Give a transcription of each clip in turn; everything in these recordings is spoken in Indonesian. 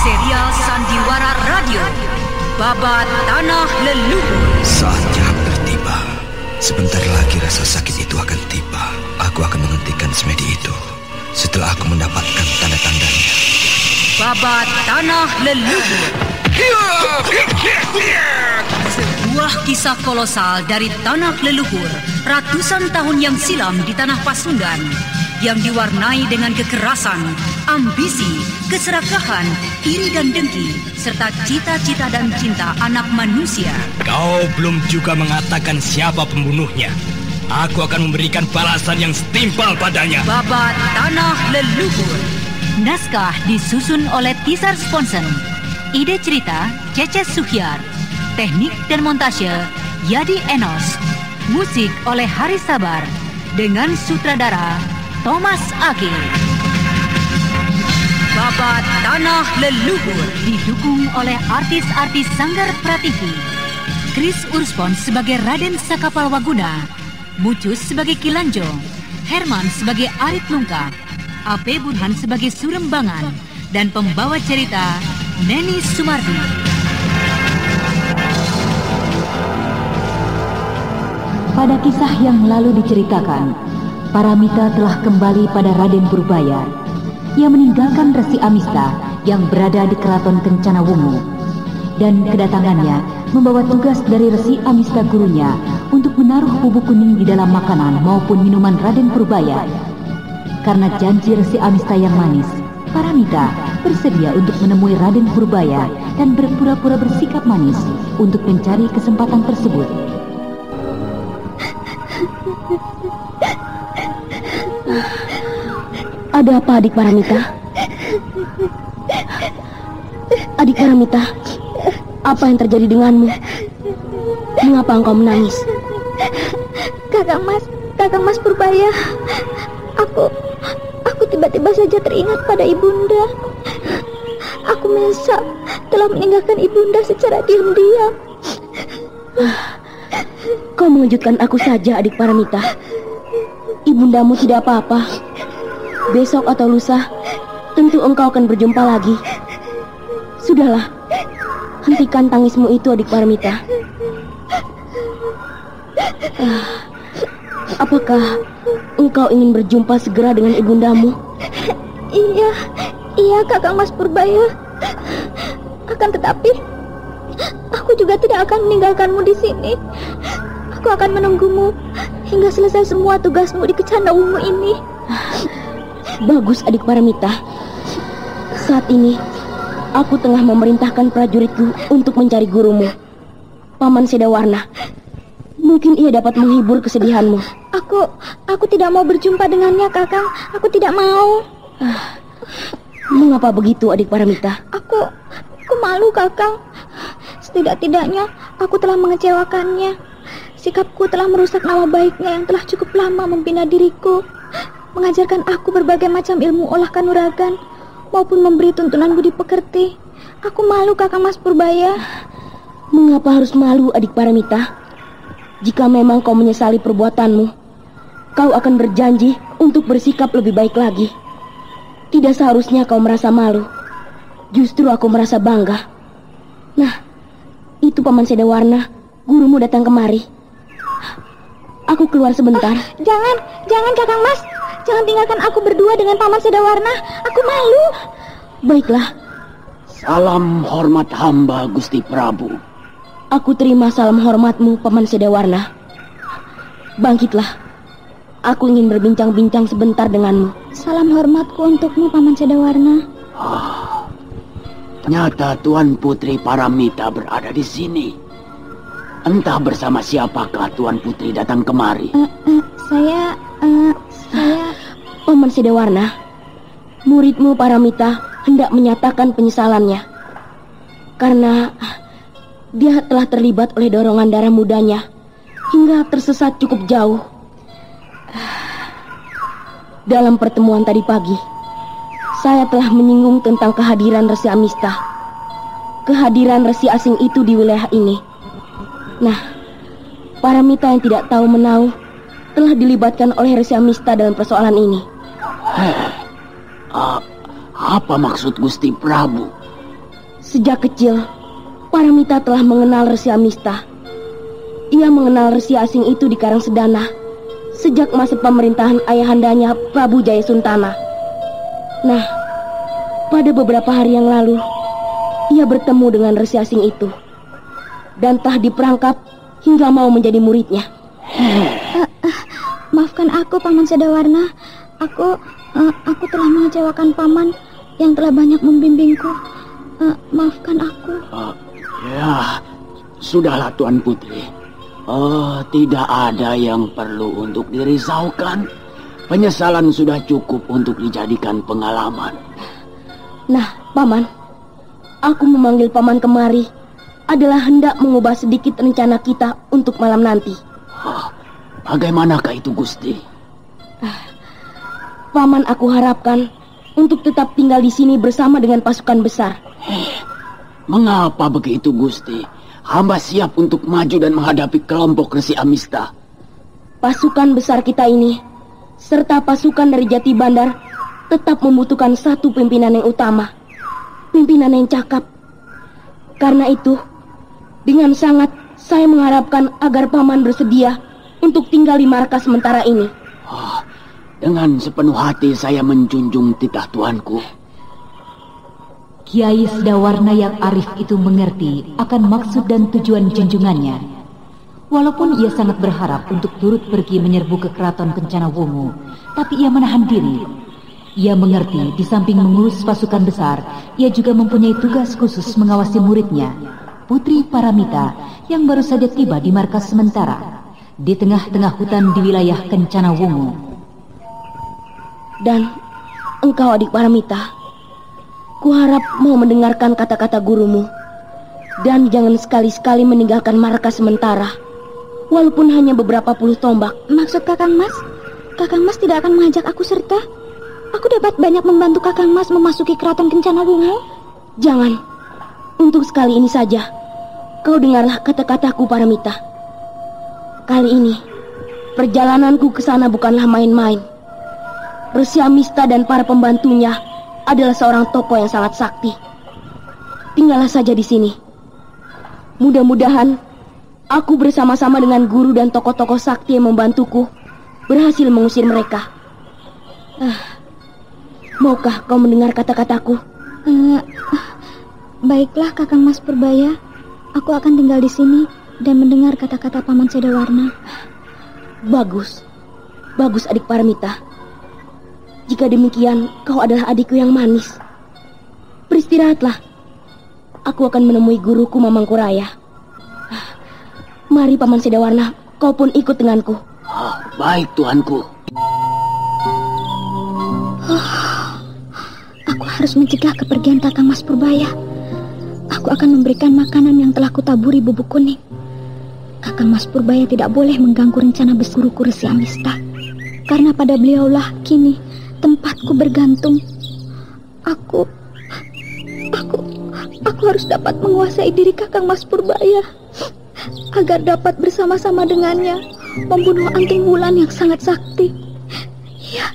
Serial Sandiwara Radio, Babat Tanah Leluhur. Saatnya hampir tiba. Sebentar lagi rasa sakit itu akan tiba. Aku akan menghentikan semedi itu setelah aku mendapatkan tanda-tandanya. Babat Tanah Leluhur. Sebuah kisah kolosal dari tanah leluhur ratusan tahun yang silam di tanah Pasundan, yang diwarnai dengan kekerasan, ambisi, keserakahan, iri dan dengki, serta cita-cita dan cinta anak manusia. Kau belum juga mengatakan siapa pembunuhnya. Aku akan memberikan balasan yang setimpal padanya. Babat Tanah Leluhur. Naskah disusun oleh Tisar Sponsen. Ide cerita Cece Suhyar. Teknik dan montase Yadi Enos. Musik oleh Haris Sabar dengan sutradara Thomas Age. Babat Tanah Leluhur Didukung oleh artis-artis Sanggar Prativi. Chris Urspon sebagai Raden Sakapalwaguna, Mucus sebagai Kilanjo, Herman sebagai Arit Lungkah, A.P. Burhan sebagai Surembangan, dan pembawa cerita Neni Sumardi. Pada kisah yang lalu diceritakan, Paramita telah kembali pada Raden Purbaya. Ia meninggalkan Resi Amista yang berada di Keraton Kencana Wungu. Dan kedatangannya membawa tugas dari Resi Amista gurunya untuk menaruh bubuk kuning di dalam makanan maupun minuman Raden Purbaya. Karena janji Resi Amista yang manis, Paramita bersedia untuk menemui Raden Purbaya dan berpura-pura bersikap manis untuk mencari kesempatan tersebut. Ada apa, adik Paramita? Adik Paramita, apa yang terjadi denganmu? Mengapa engkau menangis? Kakang Mas Purbaya, aku tiba-tiba saja teringat pada ibunda. Aku menyesal telah meninggalkan ibunda secara diam-diam. Kau mengejutkan aku saja, adik Paramita. Ibundamu tidak apa-apa. Besok atau lusa, tentu engkau akan berjumpa lagi. Sudahlah, hentikan tangismu itu, adik Paramita. Apakah engkau ingin berjumpa segera dengan ibundamu? Iya, Kakang Mas Purbaya. Akan tetapi, aku juga tidak akan meninggalkanmu di sini. Aku akan menunggumu hingga selesai semua tugasmu di Kencana Wungu ini. Bagus, adik Paramita. Saat ini aku tengah memerintahkan prajuritku untuk mencari gurumu, Paman Sedawarna. Mungkin ia dapat menghibur kesedihanmu. Aku tidak mau berjumpa dengannya, Kakang. Aku tidak mau. Mengapa begitu, adik Paramita? Aku malu, Kakang. Setidak-tidaknya aku telah mengecewakannya. Sikapku telah merusak nama baiknya yang telah cukup lama membina diriku, mengajarkan aku berbagai macam ilmu olah kanuragan, maupun memberi tuntunan budi pekerti. Aku malu, Kakang Mas Purbaya. Mengapa harus malu, adik Paramita? Jika memang kau menyesali perbuatanmu, kau akan berjanji untuk bersikap lebih baik lagi. Tidak seharusnya kau merasa malu. Justru aku merasa bangga. Nah, itu Paman Sedawarna, gurumu datang kemari. Aku keluar sebentar. Jangan Kakang Mas. Jangan tinggalkan aku berdua dengan Paman Sedawarna. Aku malu. Baiklah. Salam hormat hamba, Gusti Prabu. Aku terima salam hormatmu, Paman Sedawarna. Bangkitlah. Aku ingin berbincang-bincang sebentar denganmu. Salam hormatku untukmu, Paman Sedawarna. Ternyata Tuan Putri Paramita berada di sini. Entah bersama siapakah Tuan Putri datang kemari. Saya Paman Sedawarna, muridmu Paramita hendak menyatakan penyesalannya karena dia telah terlibat oleh dorongan darah mudanya hingga tersesat cukup jauh. Dalam pertemuan tadi pagi, saya telah menyinggung tentang kehadiran Resi Amista, kehadiran resi asing itu di wilayah ini. Nah, Paramita yang tidak tahu menahu telah dilibatkan oleh Resi Amista dalam persoalan ini. Apa maksud Gusti Prabu? Sejak kecil, Paramita telah mengenal Resi Amista. Ia mengenal resi asing itu di Karangsedana sejak masa pemerintahan ayahandanya Prabu Jayasuntana. Nah, pada beberapa hari yang lalu, ia bertemu dengan resi asing itu dan telah diperangkap hingga mau menjadi muridnya. Maafkan aku, Paman Sedawarna. Aku telah mengecewakan Paman yang telah banyak membimbingku. Maafkan aku. Ya, sudahlah Tuan Putri. Tidak ada yang perlu untuk dirisaukan. Penyesalan sudah cukup untuk dijadikan pengalaman. Nah, Paman, aku memanggil Paman kemari adalah hendak mengubah sedikit rencana kita untuk malam nanti. Bagaimanakah itu, Gusti? Paman aku harapkan untuk tetap tinggal di sini bersama dengan pasukan besar. Mengapa begitu, Gusti? Hamba siap untuk maju dan menghadapi kelompok Resi Amista. Pasukan besar kita ini serta pasukan dari Jati Bandar tetap membutuhkan satu pimpinan yang utama, pimpinan yang cakap. Karena itu, dengan sangat saya mengharapkan agar Paman bersedia untuk tinggal di markas sementara ini. Dengan sepenuh hati saya menjunjung titah tuanku. Kiai Sedawarna yang arif itu mengerti akan maksud dan tujuan junjungannya. Walaupun ia sangat berharap untuk turut pergi menyerbu ke keraton Kencana Wungu, tapi ia menahan diri. Ia mengerti di samping mengurus pasukan besar, ia juga mempunyai tugas khusus mengawasi muridnya, Putri Paramita, yang baru saja tiba di markas sementara di tengah-tengah hutan di wilayah Kencana Wungu. Dan engkau, adik Paramita, kuharap mau mendengarkan kata-kata gurumu dan jangan sekali-sekali meninggalkan markas sementara, walaupun hanya beberapa puluh tombak. Maksud Kakang Mas? Kakang Mas tidak akan mengajak aku serta? Aku dapat banyak membantu Kakang Mas memasuki keraton Kencana Wungu. Jangan, untuk sekali ini saja. Kau dengarlah kata-kataku, Paramita. Kali ini, perjalananku ke sana bukanlah main-main. Resi Amista dan para pembantunya adalah seorang tokoh yang sangat sakti. Tinggallah saja di sini. Mudah-mudahan aku bersama-sama dengan guru dan tokoh-tokoh sakti yang membantuku berhasil mengusir mereka. Maukah kau mendengar kata-kataku? Baiklah, Kakang Mas Purbaya. Aku akan tinggal di sini dan mendengar kata-kata Paman Sedawarna. Bagus. Bagus, adik Paramita. Jika demikian, kau adalah adikku yang manis. Beristirahatlah. Aku akan menemui guruku Mamangkuraya. Mari Paman Sedawarna, kau pun ikut denganku. Baik, tuanku. Aku harus mencegah kepergian Kakang Mas Purbaya. Aku akan memberikan makanan yang telah kutaburi bubuk kuning. Kakang Mas Purbaya tidak boleh mengganggu rencana besuruku Resi Amista. Karena pada beliaulah kini tempatku bergantung. Aku harus dapat menguasai diri Kakang Mas Purbaya agar dapat bersama-sama dengannya membunuh Anting Wulan yang sangat sakti. Ya,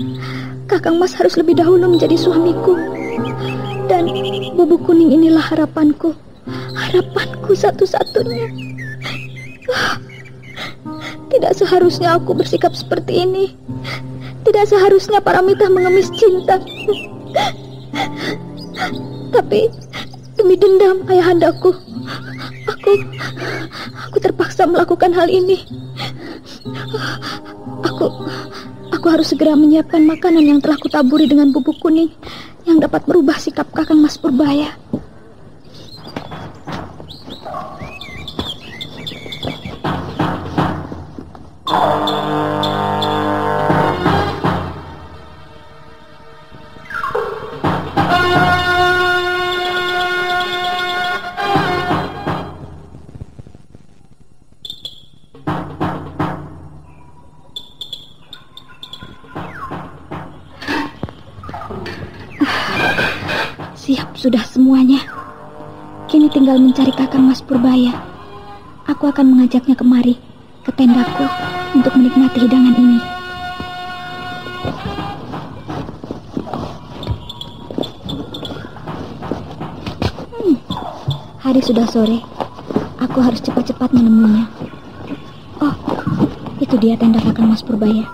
Kakang Mas harus lebih dahulu menjadi suamiku. Dan bubuk kuning inilah harapanku satu-satunya. Tidak seharusnya aku bersikap seperti ini. Tidak seharusnya Paramita mengemis cinta. Tapi demi dendam ayahandaku, aku terpaksa melakukan hal ini. Aku harus segera menyiapkan makanan yang telah kutaburi dengan bubuk kuning yang dapat merubah sikap Kakang Mas Purbaya. Siap sudah semuanya. Kini tinggal mencari Kakang Mas Purbaya. Aku akan mengajaknya kemari ke tendaku untuk menikmati hidangan ini. Hari sudah sore. Aku harus cepat-cepat menemuinya. Oh, itu dia tenda Kakang Mas Purbaya.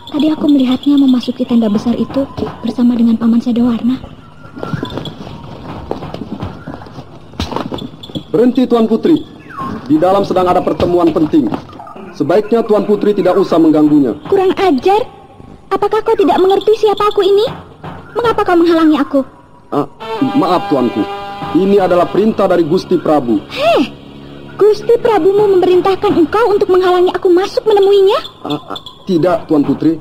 Tadi aku melihatnya memasuki tenda besar itu bersama dengan Paman Sadawarna. Berhenti, Tuan Putri. Di dalam sedang ada pertemuan penting. Sebaiknya Tuan Putri tidak usah mengganggunya. Kurang ajar. Apakah kau tidak mengerti siapa aku ini? Mengapa kau menghalangi aku? Maaf, Tuanku. Ini adalah perintah dari Gusti Prabu. Gusti Prabumu memerintahkan engkau untuk menghalangi aku masuk menemuinya? Tidak, Tuan Putri.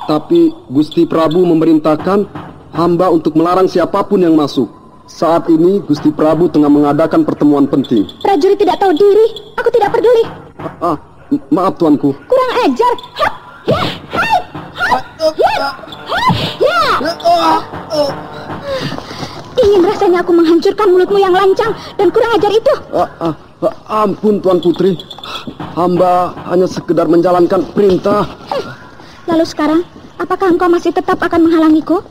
Tapi Gusti Prabu memerintahkan hamba untuk melarang siapapun yang masuk. Saat ini Gusti Prabu tengah mengadakan pertemuan penting. Prajurit tidak tahu diri. Aku tidak peduli. Maaf, Tuanku. Kurang ajar. Ingin rasanya aku menghancurkan mulutmu yang lancang dan kurang ajar itu. Ampun, Tuan Putri. Hamba hanya sekedar menjalankan perintah. Lalu sekarang, apakah engkau masih tetap akan menghalangiku?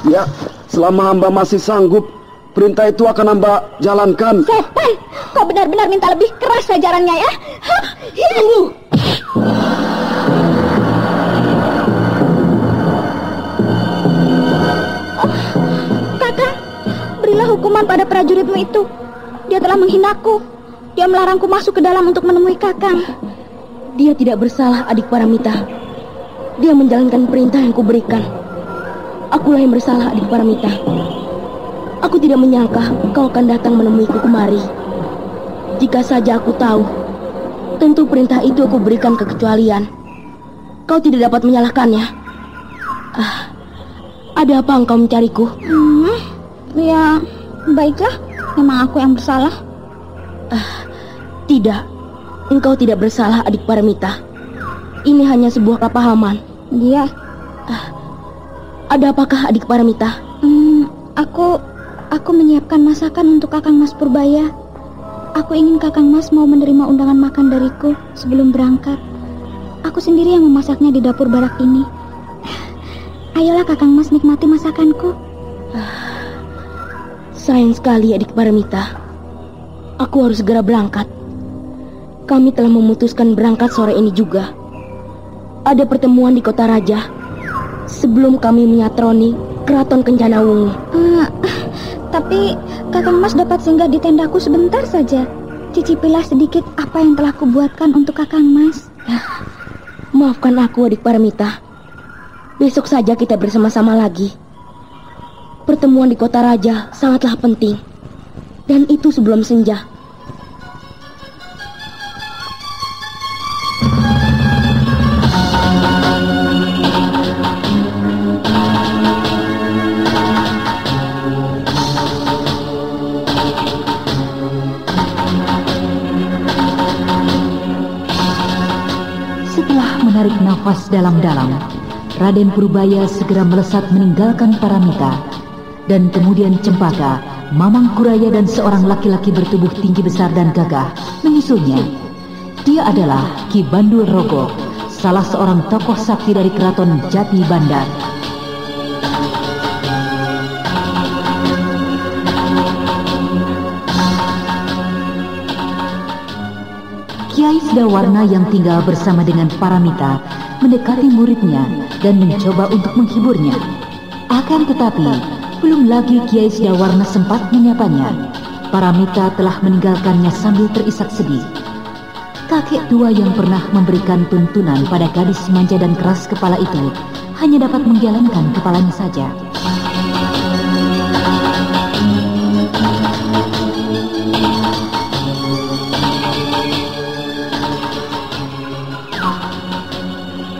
Ya, selama hamba masih sanggup, perintah itu akan hamba jalankan. Setan, kau benar-benar minta lebih keras ajarannya ya? Kakak, berilah hukuman pada prajuritmu itu. Dia telah menghinaku. Dia melarangku masuk ke dalam untuk menemui Kakang. Dia tidak bersalah, adik Paramita. Dia menjalankan perintah yang kuberikan. Akulah yang bersalah, adik Paramita. Aku tidak menyangka kau akan datang menemuiku kemari. Jika saja aku tahu, tentu perintah itu aku berikan kekecualian. Kau tidak dapat menyalahkannya. Ada apa engkau mencariku? Ya, baiklah. Memang aku yang bersalah. Tidak, engkau tidak bersalah, adik Paramita. Ini hanya sebuah kepahaman. Iya. Ada apakah, adik Paramita? Aku menyiapkan masakan untuk Kakang Mas Purbaya. Aku ingin Kakang Mas mau menerima undangan makan dariku sebelum berangkat. Aku sendiri yang memasaknya di dapur barak ini. Ayolah Kakang Mas nikmati masakanku. Sayang sekali, adik Paramita. Aku harus segera berangkat. Kami telah memutuskan berangkat sore ini juga. Ada pertemuan di Kota Raja sebelum kami menyatroni Keraton Kencanawungu. Tapi Kakang Mas dapat singgah di tendaku sebentar saja. Cicipilah sedikit apa yang telah kubuatkan untuk Kakang Mas. Maafkan aku, adik Paramita. Besok saja kita bersama-sama lagi. Pertemuan di Kota Raja sangatlah penting. Dan itu sebelum senja. Setelah menarik nafas dalam-dalam, Raden Purbaya segera melesat meninggalkan Paramita. Dan kemudian Cempaka, Mamang Kuraya dan seorang laki-laki bertubuh tinggi besar dan gagah menyusulnya. Dia adalah Ki Bandul Rogo, salah seorang tokoh sakti dari Keraton Jati Bandar. Kiai Sadawarna yang tinggal bersama dengan Paramita mendekati muridnya dan mencoba untuk menghiburnya. Akan tetapi, belum lagi Kiai Sadawarna sempat menyapanya, Paramita telah meninggalkannya sambil terisak sedih. Kakek tua yang pernah memberikan tuntunan pada gadis manja dan keras kepala itu hanya dapat menggelengkan kepalanya saja.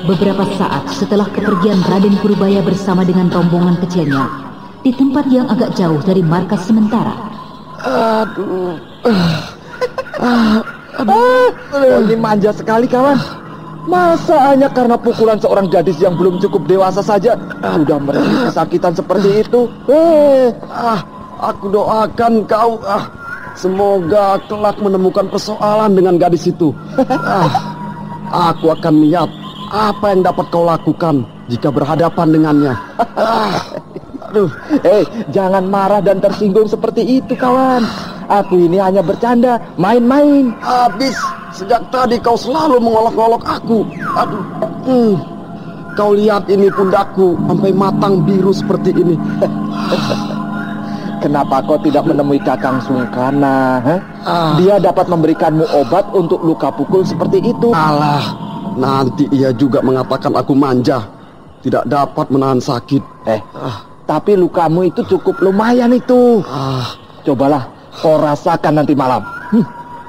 Beberapa saat setelah kepergian Raden Purbaya bersama dengan rombongan kecilnya, di tempat yang agak jauh dari markas sementara. Ini manja sekali, kawan. Masa hanya karena pukulan seorang gadis yang belum cukup dewasa saja sudah meraih kesakitan seperti itu? Aku doakan kau semoga kelak menemukan persoalan dengan gadis itu. Aku akan lihat apa yang dapat kau lakukan jika berhadapan dengannya. Aduh, jangan marah dan tersinggung seperti itu, kawan. Aku ini hanya bercanda, main-main. Habis, sejak tadi kau selalu mengolok-olok aku. Aduh, kau lihat ini pundakku sampai matang biru seperti ini. Kenapa kau tidak menemui Kakang Sungkana? Dia dapat memberikanmu obat untuk luka pukul seperti itu. Alah, nanti ia juga mengatakan aku manja, tidak dapat menahan sakit. Tapi lukamu itu cukup lumayan itu. Cobalah kau rasakan nanti malam.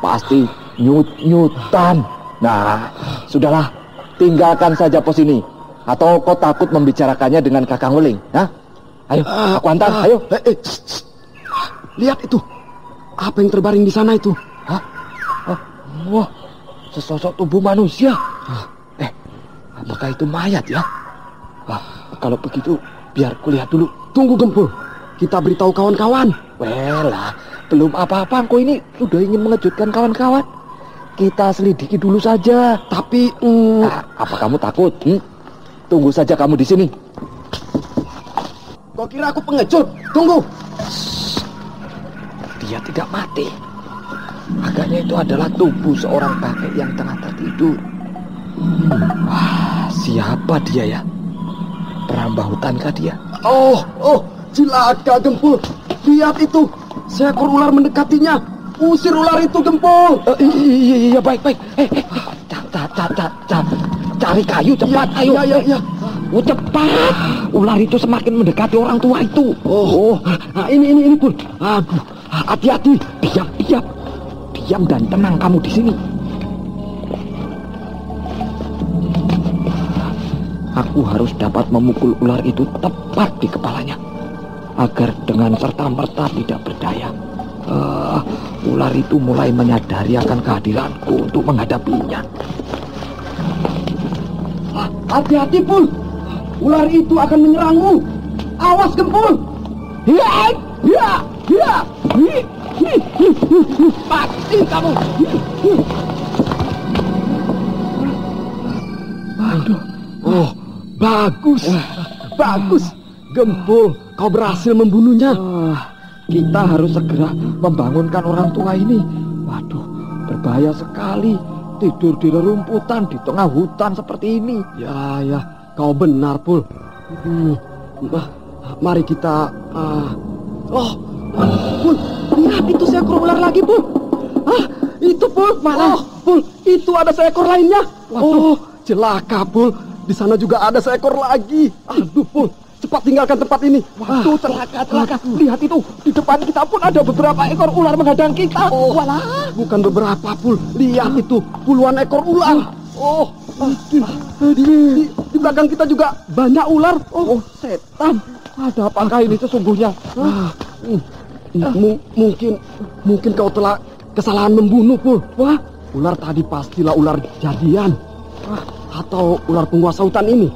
Pasti nyut-nyutan. Nah, sudahlah, tinggalkan saja pos ini. Atau kau takut membicarakannya dengan Kakang Weling? Ayo, aku antar, ayo. Lihat itu. Apa yang terbaring di sana itu? Wah, sesosok tubuh manusia. Apakah itu mayat ya? Kalau begitu, biar kulihat dulu. Tunggu, Gempul. Kita beritahu kawan-kawan. Lah, belum apa-apa. Kau ini sudah ingin mengejutkan kawan-kawan. Kita selidiki dulu saja. Tapi, apa kamu takut? Tunggu saja kamu di sini. Kau kira aku pengecut? Tunggu. Dia tidak mati. Agaknya itu adalah tubuh seorang kakek yang tengah tertidur. Siapa dia ya? Perambah hutankah dia? Oh, cilaka, Gempul. Lihat itu. Seekor ular mendekatinya. Usir ular itu, Gempul. Iya, baik. Cari kayu cepat, ayo. Iya. Cepat. Ular itu semakin mendekati orang tua itu. Nah, ini, Pul. Aduh, hati-hati. Diam dan tenang kamu di sini. Aku harus dapat memukul ular itu tepat di kepalanya, agar dengan serta-merta tidak berdaya. Ular itu mulai menyadari akan kehadiranku untuk menghadapinya. Hati-hati, Pul. Ular itu akan menyerangmu. Awas, Gempul. Pasti kamu. Aduh. Bagus. Gempul, kau berhasil membunuhnya. Kita harus segera membangunkan orang tua ini. Waduh, berbahaya sekali tidur di rerumputan di tengah hutan seperti ini. Ya, kau benar, Pul. Mari kita... Pul, lihat itu seekor ular lagi, Pul. Itu, Pul. Mana? Pul, itu ada seekor lainnya. Celaka, Pul. Di sana juga ada seekor lagi. Aduh, Pul. Cepat tinggalkan tempat ini. Waduh, celaka. Lihat itu, di depan kita pun ada beberapa ekor ular menghadang kita. Walah. Bukan beberapa, Pul. Lihat itu, puluhan ekor ular. Di belakang kita juga banyak ular. Setan. Ada apakah ini sesungguhnya? Mungkin kau telah kesalahan membunuh, Pul. Ular tadi pastilah ular jadian. Atau ular penguasa hutan ini.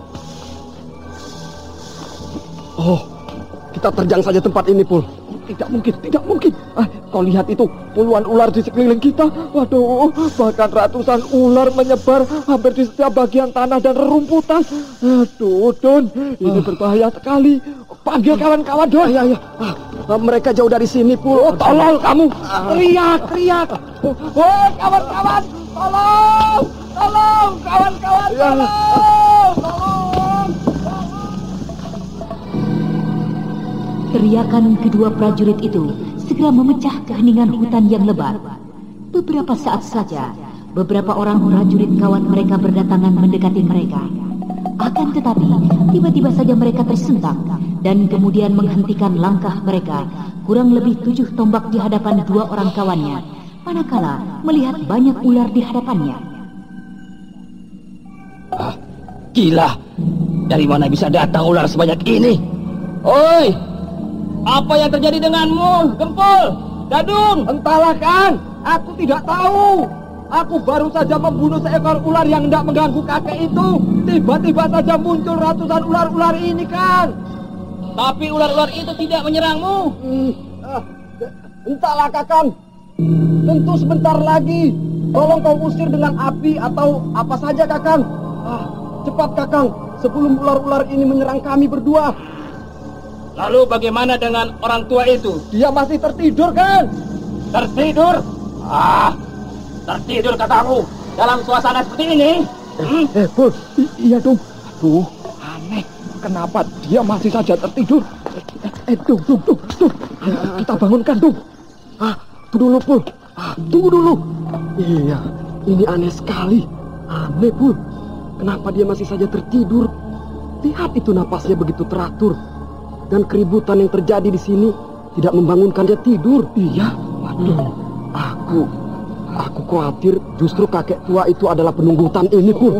Kita terjang saja tempat ini, Pul. Tidak mungkin. Kau lihat itu, puluhan ular di sekeliling kita. Waduh, bahkan ratusan ular menyebar hampir di setiap bagian tanah dan rerumputan. Aduh, Don, ini berbahaya sekali. Panggil kawan-kawan, Don. Iya. Mereka jauh dari sini, Pul. Tolong kamu, teriak. Kawan-kawan, tolong, kawan-kawan, tolong. Teriakan kedua prajurit itu segera memecah keheningan hutan yang lebat. Beberapa saat saja, beberapa orang prajurit kawan mereka berdatangan mendekati mereka. Akan tetapi, tiba-tiba saja mereka tersentak dan kemudian menghentikan langkah mereka kurang lebih 7 tombak di hadapan 2 orang kawannya, manakala melihat banyak ular di hadapannya. Gila, dari mana bisa datang ular sebanyak ini? Oi! Apa yang terjadi denganmu, Gempul? Dadung? Entahlah, Kang. Aku tidak tahu. Aku baru saja membunuh seekor ular yang hendak mengganggu kakek itu. Tiba-tiba saja muncul ratusan ular-ular ini, Kang. Tapi ular-ular itu tidak menyerangmu. Entahlah, Kakang. Tentu sebentar lagi. Tolong kau usir dengan api atau apa saja, Kakang. Cepat, Kakang. Sebelum ular-ular ini menyerang kami berdua. Lalu bagaimana dengan orang tua itu? Dia masih tertidur, kan? Tertidur? Tertidur katamu dalam suasana seperti ini? Pul, iya dong. Aduh, aneh. Kenapa dia masih saja tertidur? Dung. Kita bangunkan, Dung. Tunggu dulu, Pul. Tunggu dulu. Iya, ini aneh sekali. Aneh, Pul. Kenapa dia masih saja tertidur? Lihat itu napasnya begitu teratur. Dan keributan yang terjadi di sini tidak membangunkan dia tidur. Iya, waduh. Aku khawatir justru kakek tua itu adalah penunggu hutan ini, Pul.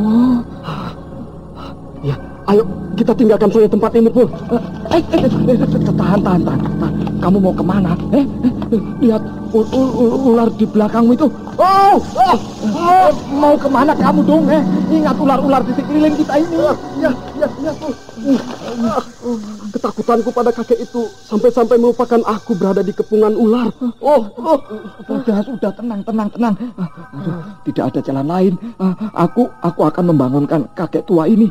Ya, ayo kita tinggalkan saja tempat ini, Pul. Tahan. Kamu mau kemana? Lihat ular di belakangmu itu. Mau kemana kamu dong? Ingat ular-ular di sekeliling kita ini. Ya, Pul. Ketakutanku pada kakek itu sampai melupakan aku berada di kepungan ular. Sudah, tenang. Aduh, tidak ada jalan lain. Aku akan membangunkan kakek tua ini.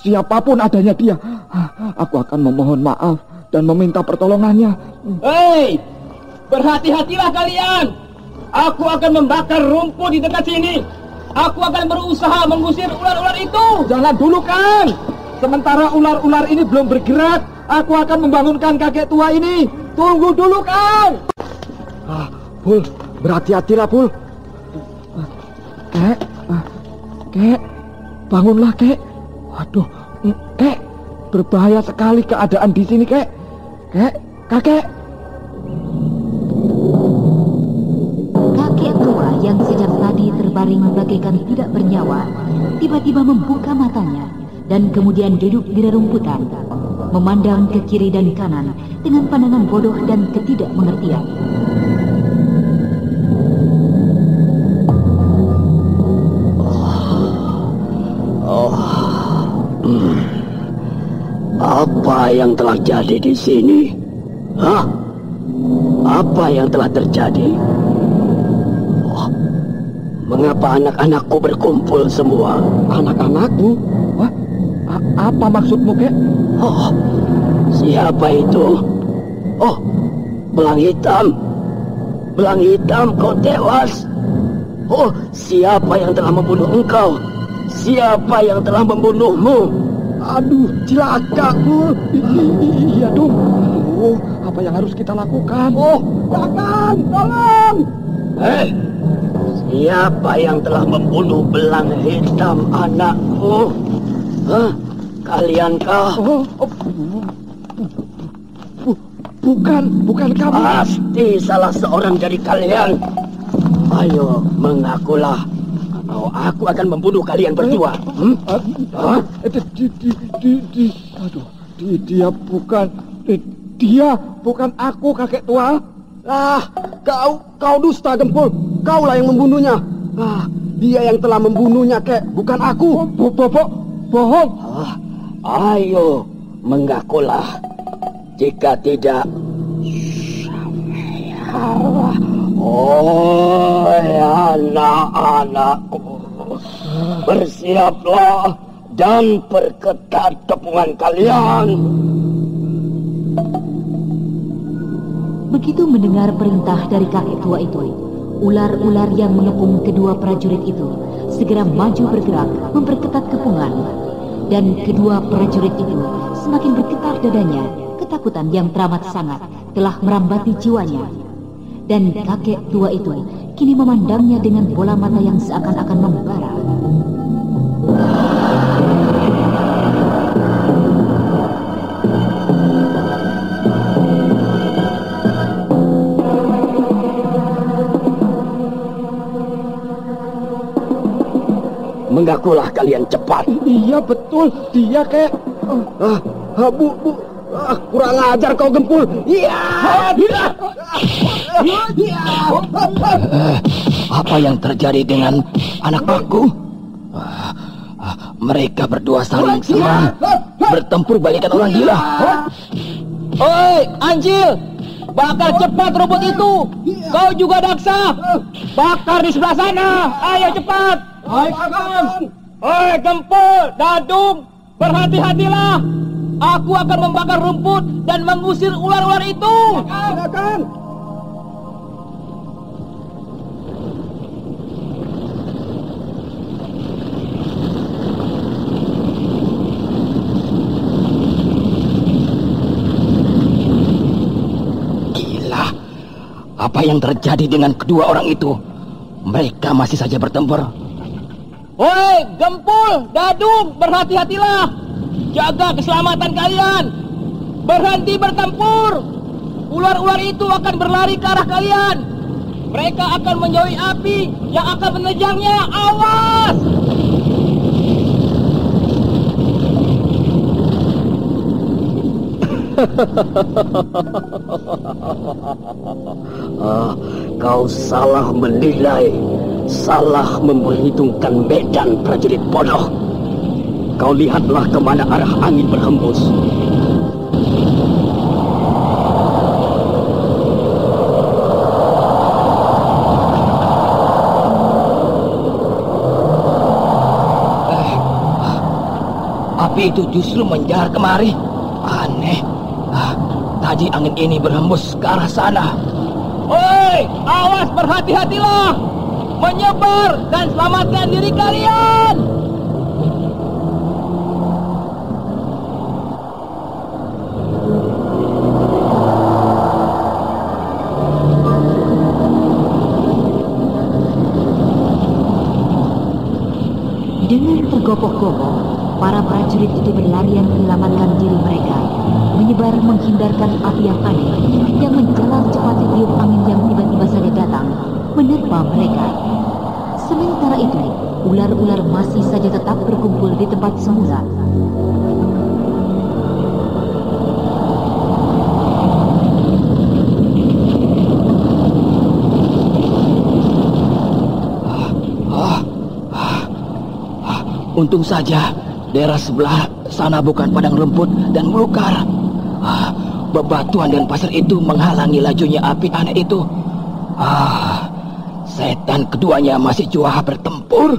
Siapapun adanya dia, aku akan memohon maaf dan meminta pertolongannya. Hei, berhati-hatilah kalian. Aku akan membakar rumput di dekat sini. Aku akan berusaha mengusir ular-ular itu. Jangan dulu, Kang. Sementara ular-ular ini belum bergerak, aku akan membangunkan kakek tua ini. Tunggu dulu, Kang. Pul, berhati-hatilah, Pul. Kek, bangunlah, Kek. Waduh, Kek, berbahaya sekali keadaan di sini, Kek. Kakek. Kakek tua yang sejak tadi terbaring bagaikan tidak bernyawa, tiba-tiba membuka matanya dan kemudian duduk di rerumputan, memandang ke kiri dan kanan dengan pandangan bodoh dan ketidakmengertian. Apa yang telah jadi di sini? Apa yang telah terjadi? Mengapa anak-anakku berkumpul semua? Anak-anakmu? Apa maksudmu, Kek? Siapa itu? Belang hitam. Belang hitam, kau tewas. Siapa yang telah membunuh engkau? Siapa yang telah membunuhmu? Aduh, celaka. Iya dong. Aduh, apa yang harus kita lakukan? Kakang, tolong! Siapa yang telah membunuh belang hitam anakku? Kalian kah? Bukan kamu. Pasti salah seorang dari kalian. Ayo, mengakulah. Aku akan membunuh kalian berdua. Dia bukan aku, kakek tua. Kau dusta, Gempul. Kaulah yang membunuhnya. Dia yang telah membunuhnya, Kek, bukan aku. Bohong. Ayo, mengakulah. Jika tidak, anak-anakku, bersiaplah dan perketat kepungan kalian. Begitu mendengar perintah dari kakek tua itu, ular-ular yang mengepung kedua prajurit itu segera maju bergerak memperketat kepungan. Dan kedua prajurit itu semakin bergetar dadanya. Ketakutan yang teramat sangat telah merambati jiwanya. Dan kakek tua itu kini memandangnya dengan bola mata yang seakan-akan membara. Mengakulah kalian cepat. Iya betul, dia, Kek. Bu. Kurang ajar kau, Gempul. Apa yang terjadi dengan anak aku? Mereka berdua saling serang, bertempur bagaikan orang gila. Oi, Anjil, bakar cepat rumput itu. Kau juga Daksa, bakar di sebelah sana. Ayo cepat. Oi, Gempul, Dadung, berhati-hatilah. aku akan membakar rumput dan mengusir ular-ular itu. Silakan. Gila, apa yang terjadi dengan kedua orang itu? Mereka masih saja bertempur. Woi, Gempul, Dadung, berhati-hatilah. Jaga keselamatan kalian. Berhenti bertempur. Ular-ular itu akan berlari ke arah kalian. Mereka akan menjauhi api yang akan menerjangnya. Awas! Kau salah menilai, salah memperhitungkan medan, prajurit bodoh. Kau lihatlah kemana arah angin berhembus. Api itu justru menjalar kemari. Aneh. Tadi angin ini berhembus ke arah sana. Woi, awas, berhati-hatilah. Menyebar dan selamatkan diri kalian. Dengan tergopoh-gopoh, para prajurit itu berlarian menyelamatkan diri mereka, menyebar menghindarkan api yang aneh yang menjalar cepat ditiup angin yang tiba-tiba saja datang menerpa mereka. Sementara itu, ular-ular masih saja tetap berkumpul di tempat semula. Untung saja daerah sebelah sana bukan padang rumput dan belukar. Bebatuan dan pasir itu menghalangi lajunya api aneh itu. Setan keduanya masih juara bertempur.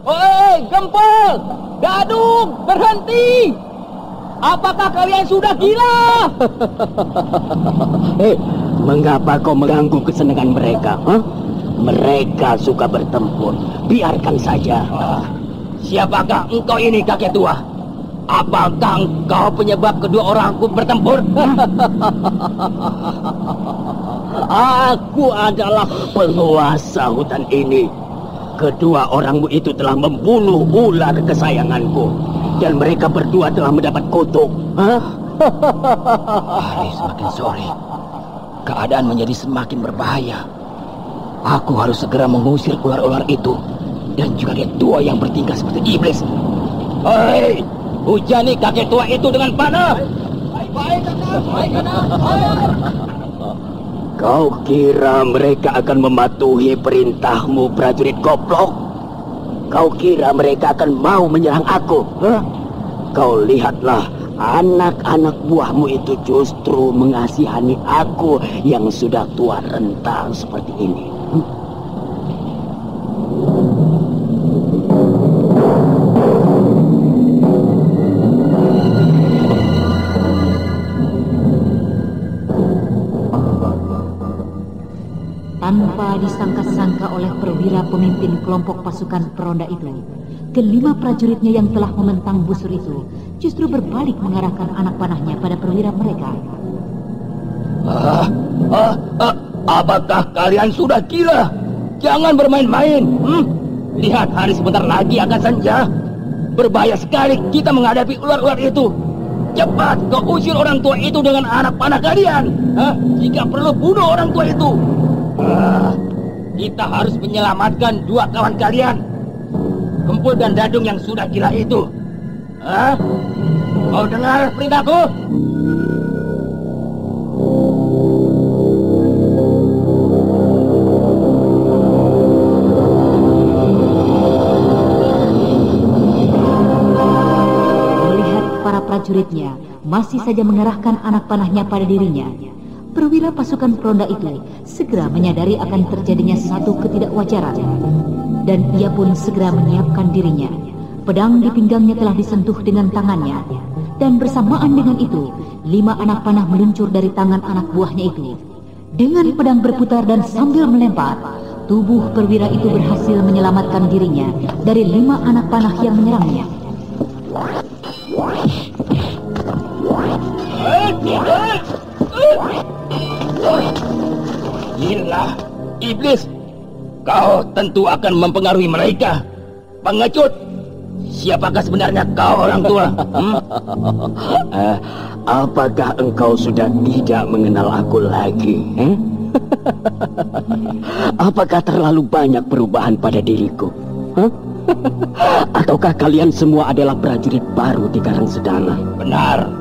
Woi, Gempul, Dadung, berhenti. Apakah kalian sudah gila? Mengapa kau mengganggu kesenangan mereka? Mereka suka bertempur. Biarkan saja. Siapakah engkau ini, kakek tua? Apakah engkau penyebab kedua orangku bertempur? Aku adalah penguasa hutan ini. Kedua orangmu itu telah membunuh ular kesayanganku. Dan mereka berdua telah mendapat kutuk. Hari semakin sore. Keadaan menjadi semakin berbahaya. Aku harus segera mengusir ular-ular itu. Dan juga kakek tua yang bertingkah seperti iblis. Hei, hujani kakek tua itu dengan panah. Baik, kau kira mereka akan mematuhi perintahmu, prajurit goblok? Kau kira mereka akan mau menyerang aku? Kau lihatlah, anak-anak buahmu itu justru mengasihani aku yang sudah tua renta seperti ini. Tanpa disangka-sangka oleh perwira pemimpin kelompok pasukan peronda itu, kelima prajuritnya yang telah mementang busur itu justru berbalik mengarahkan anak panahnya pada perwira mereka. Apakah kalian sudah gila? Jangan bermain-main. Lihat, hari sebentar lagi akan senja. Berbahaya sekali kita menghadapi ular-ular itu. Cepat kau usir orang tua itu dengan anak panah kalian. Jika perlu bunuh orang tua itu. Kita harus menyelamatkan dua kawan kalian, Gempul dan Dadung yang sudah gila itu. Kau dengar perintahku? Melihat para prajuritnya masih saja mengarahkan anak panahnya pada dirinya, perwira pasukan peronda itu segera menyadari akan terjadinya satu ketidakwajaran. Dan ia pun segera menyiapkan dirinya. Pedang di pinggangnya telah disentuh dengan tangannya. Dan bersamaan dengan itu, 5 anak panah meluncur dari tangan anak buahnya itu. Dengan pedang berputar dan sambil melempar, tubuh perwira itu berhasil menyelamatkan dirinya dari 5 anak panah yang menyerangnya. Gila, iblis! Kau tentu akan mempengaruhi mereka. Pengecut! Siapakah sebenarnya kau, orang tua? Apakah engkau sudah tidak mengenal aku lagi? Apakah terlalu banyak perubahan pada diriku? Ataukah kalian semua adalah prajurit baru di Karangsedana? Benar.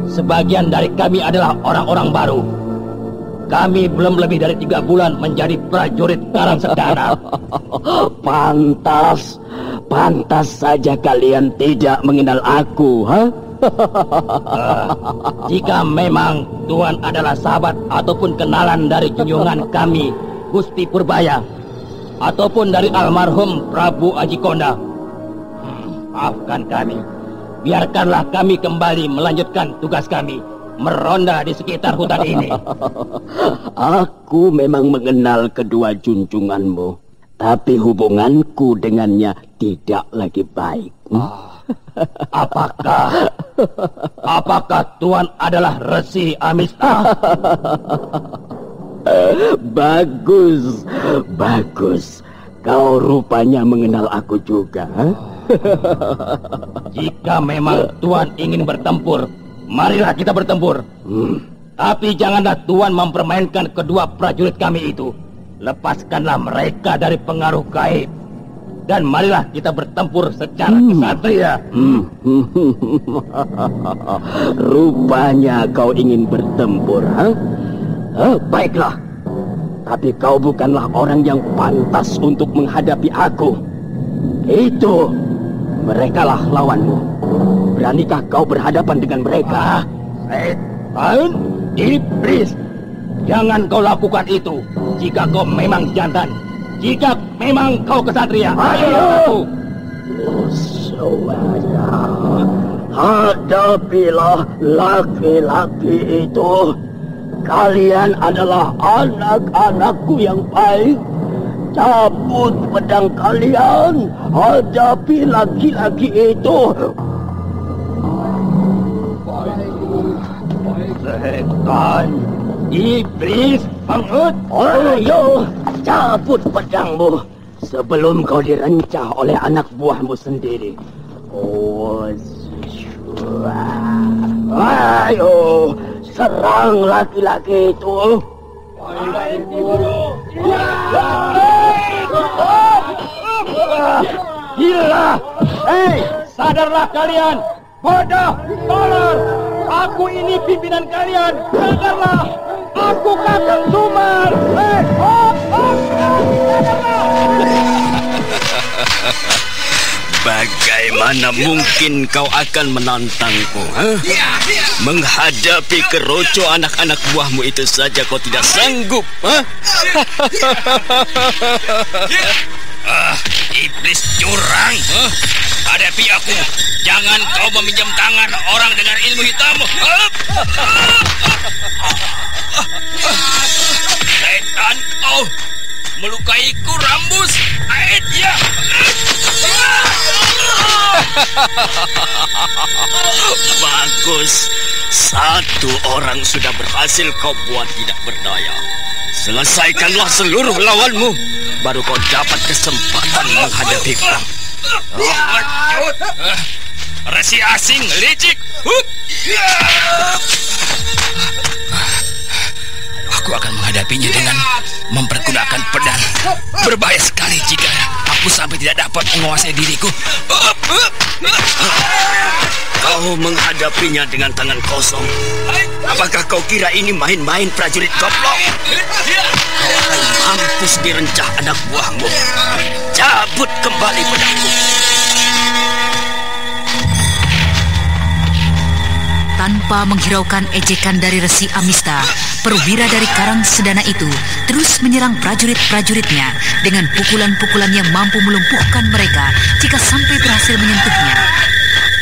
Sebagian dari kami adalah orang-orang baru. Kami belum lebih dari 3 bulan menjadi prajurit Karangsedana. Pantas saja kalian tidak mengenal aku, jika memang Tuan adalah sahabat ataupun kenalan dari junjungan kami, Gusti Purbaya, ataupun dari almarhum Prabu Aji Konda, maafkan kami. Biarkanlah kami kembali melanjutkan tugas kami, meronda di sekitar hutan ini. Aku memang mengenal kedua junjunganmu, tapi hubunganku dengannya tidak lagi baik. Apakah Tuan adalah Resi Amista? Bagus. Kau rupanya mengenal aku juga. Jika memang Tuan ingin bertempur, marilah kita bertempur. Tapi janganlah Tuan mempermainkan kedua prajurit kami itu. Lepaskanlah mereka dari pengaruh gaib. Dan marilah kita bertempur secara kesatria. Rupanya kau ingin bertempur, baiklah. Tapi kau bukanlah orang yang pantas untuk menghadapi aku. Itu, merekalah lawanmu. Beranikah kau berhadapan dengan mereka? Setan, iblis. Jangan kau lakukan itu jika kau memang jantan. Jika memang kau kesatria, ayo! Musuhnya, hadapilah laki-laki itu. Kalian adalah anak-anakku yang baik. Cabut pedang kalian, hadapi laki-laki itu. Setan, iblis, pengut, ayo! Cabut pedangmu sebelum kau direncah oleh anak buahmu sendiri. Ayo, serang laki-laki itu. Gila! Hei, sadarlah kalian. Bodoh, tolol. Aku ini pimpinan kalian. Sadarlah. Aku Kakang Sumar. Bagaimana mungkin kau akan menantangku? Menghadapi keroco anak-anak buahmu itu saja kau tidak sanggup. Iblis curang. Hadapi aku. Jangan kau meminjam tangan orang dengan ilmu hitammu. Setan kau, melukaiku Rambus. Ya. Bagus. Satu orang sudah berhasil kau buat tidak berdaya. Selesaikanlah seluruh lawanmu, baru kau dapat kesempatan menghadapiku. Resi asing licik. Aku akan menghadapinya dengan mempergunakan pedang. Berbahaya sekali jika aku sampai tidak dapat menguasai diriku. Kau menghadapinya dengan tangan kosong. Apakah kau kira ini main-main prajurit goblok? Kau akan mampus direncah anak buahmu. Cabut kembali pedangmu. Tanpa menghiraukan ejekan dari Resi Amista, perwira dari Karangsedana itu terus menyerang prajurit-prajuritnya dengan pukulan-pukulan yang mampu melumpuhkan mereka jika sampai berhasil menyentuhnya.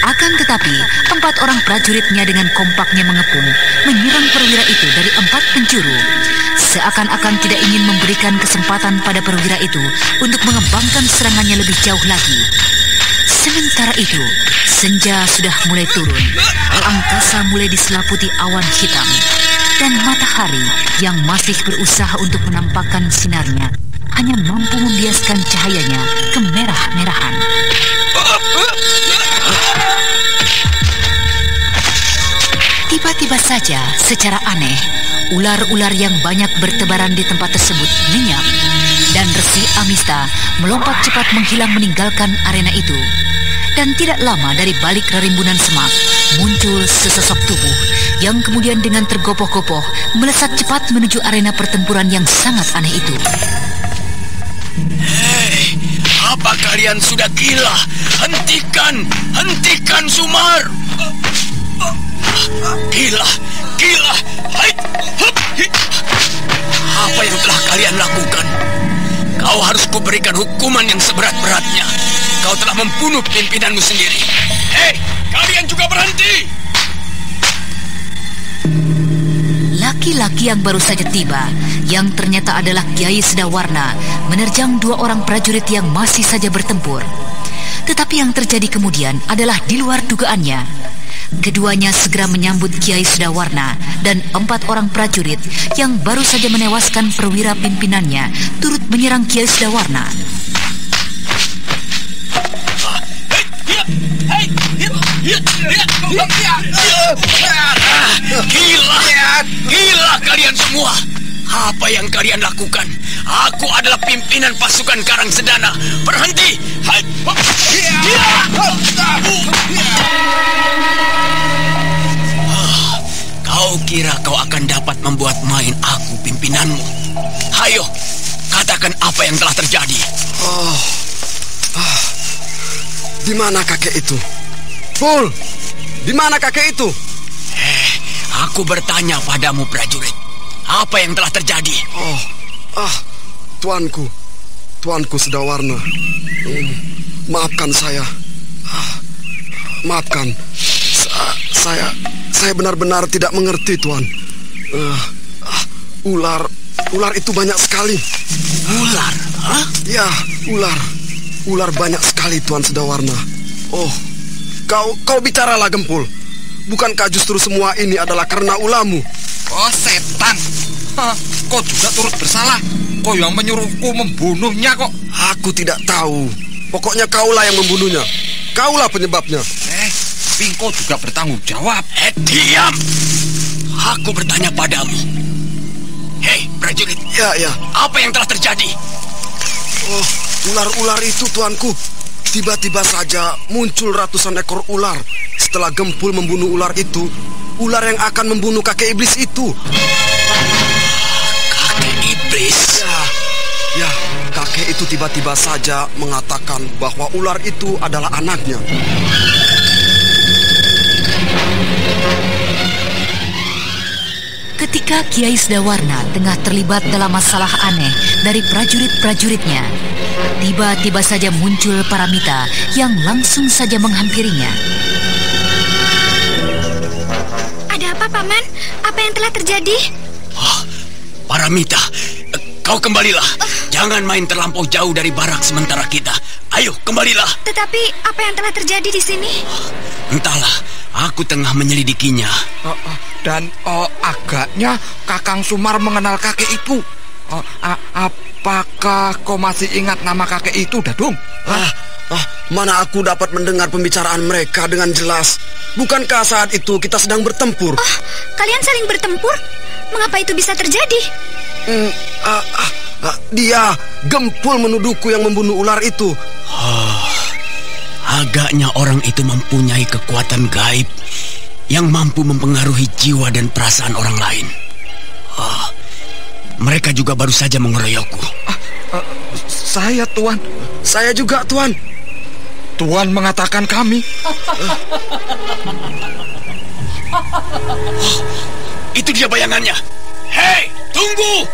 Akan tetapi, 4 orang prajuritnya dengan kompaknya mengepung, menyerang perwira itu dari 4 penjuru. Seakan-akan tidak ingin memberikan kesempatan pada perwira itu untuk mengembangkan serangannya lebih jauh lagi. Sementara itu, senja sudah mulai turun, angkasa mulai diselaputi awan hitam, dan matahari yang masih berusaha untuk menampakkan sinarnya hanya mampu membiaskan cahayanya kemerah-merahan. Tiba-tiba saja, secara aneh, ular-ular yang banyak bertebaran di tempat tersebut lenyap, dan Resi Amista melompat cepat menghilang meninggalkan arena itu. Dan tidak lama dari balik rerimbunan semak, muncul sesosok tubuh yang kemudian dengan tergopoh-gopoh melesat cepat menuju arena pertempuran yang sangat aneh itu. Hei, apa kalian sudah gila? Hentikan Sumar! Gila! Apa yang telah kalian lakukan? Kau harus kuberikan hukuman yang seberat-beratnya. Kau telah membunuh pimpinanmu sendiri. Hei, kalian juga berhenti! Laki-laki yang baru saja tiba, yang ternyata adalah Kiai Sedawarna, menerjang 2 orang prajurit yang masih saja bertempur. Tetapi yang terjadi kemudian adalah di luar dugaannya. Keduanya segera menyambut Kiai Sedawarna dan 4 orang prajurit yang baru saja menewaskan perwira pimpinannya turut menyerang Kiai Sedawarna. Gila kalian semua. Apa yang kalian lakukan? Aku adalah pimpinan pasukan Karang Sedana. Berhenti! Kau kira kau akan dapat membuat main aku pimpinanmu? Hayo, katakan apa yang telah terjadi. Di mana kakek itu? Pul, di mana kakek itu? Aku bertanya padamu, prajurit. Apa yang telah terjadi? Tuanku Sedawarna. Maafkan saya. Maafkan. Saya benar-benar tidak mengerti, Tuan. Ular itu banyak sekali. Ular? Hah? Ya, ular. Ular banyak sekali, Tuan Sedawarna. Oh, kau bicaralah, Gempul. Bukankah justru semua ini adalah karena ulahmu? Oh, setan. Kau juga turut bersalah. Kau yang menyuruhku membunuhnya kok. Aku tidak tahu. Pokoknya kaulah yang membunuhnya. Kaulah penyebabnya. Tapi kau juga bertanggung jawab. Diam! Aku bertanya padamu. Hei, prajurit. Ya. Apa yang telah terjadi? Oh, ular-ular itu, tuanku. Tiba-tiba saja muncul ratusan ekor ular. Setelah Gempul membunuh ular itu, ular yang akan membunuh kakek iblis itu. Kakek iblis? Ya, kakek itu tiba-tiba saja mengatakan bahwa ular itu adalah anaknya. Ketika Kiai Sedawarna tengah terlibat dalam masalah aneh dari prajurit-prajuritnya, tiba-tiba saja muncul Paramita yang langsung saja menghampirinya. Ada apa, Paman? Apa yang telah terjadi? Paramita, kau kembalilah. Jangan main terlampau jauh dari barak sementara kita. Ayo, kembalilah. Tetapi apa yang telah terjadi di sini? Entahlah, aku tengah menyelidikinya. Dan agaknya Kakang Sumar mengenal kakek itu. Apakah kau masih ingat nama kakek itu, Dadung? Mana aku dapat mendengar pembicaraan mereka dengan jelas. Bukankah saat itu kita sedang bertempur? Kalian saling bertempur? Mengapa itu bisa terjadi? Dia, Gempul, menuduhku yang membunuh ular itu. Agaknya orang itu mempunyai kekuatan gaib yang mampu mempengaruhi jiwa dan perasaan orang lain. Mereka juga baru saja mengeroyokku. Saya, Tuan. Saya juga, Tuan. Tuan mengatakan kami. Itu dia bayangannya. Hei, tunggu!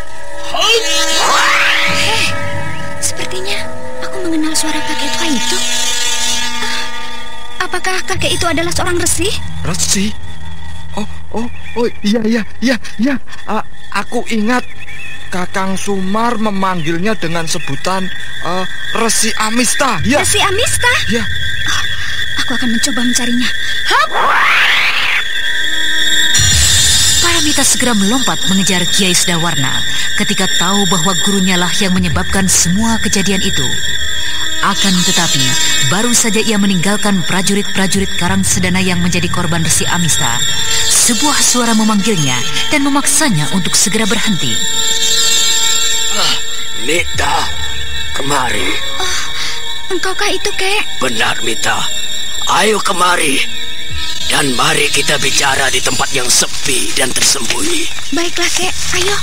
Sepertinya aku mengenal suara kakek tua itu. Apakah kakek itu adalah seorang resi? Resi? Oh, iya. Aku ingat Kakang Sumar memanggilnya dengan sebutan Resi Amista. Ya. Resi Amista? Ya. Oh, aku akan mencoba mencarinya. Hop! Paramita segera melompat mengejar Kiai Sedawarna ketika tahu bahwa gurunya lah yang menyebabkan semua kejadian itu. Akan tetapi, baru saja ia meninggalkan prajurit-prajurit Karang Sedana yang menjadi korban Resi Amista, sebuah suara memanggilnya dan memaksanya untuk segera berhenti. Mita, kemari. Engkaukah itu, Kek? Benar, Mita. Ayo kemari. Dan mari kita bicara di tempat yang sepi dan tersembunyi. Baiklah, Kek. Ayo.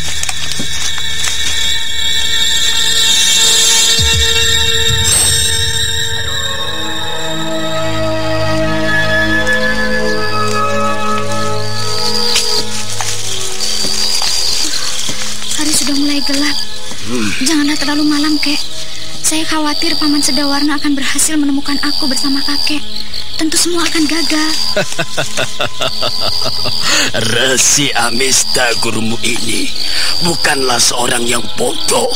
Hari sudah mulai gelap. Janganlah terlalu malam, Kek. Saya khawatir Paman Sedawarna akan berhasil menemukan aku bersama kakek. Tentu semua akan gagal. Resi Amista gurumu ini bukanlah seorang yang bodoh.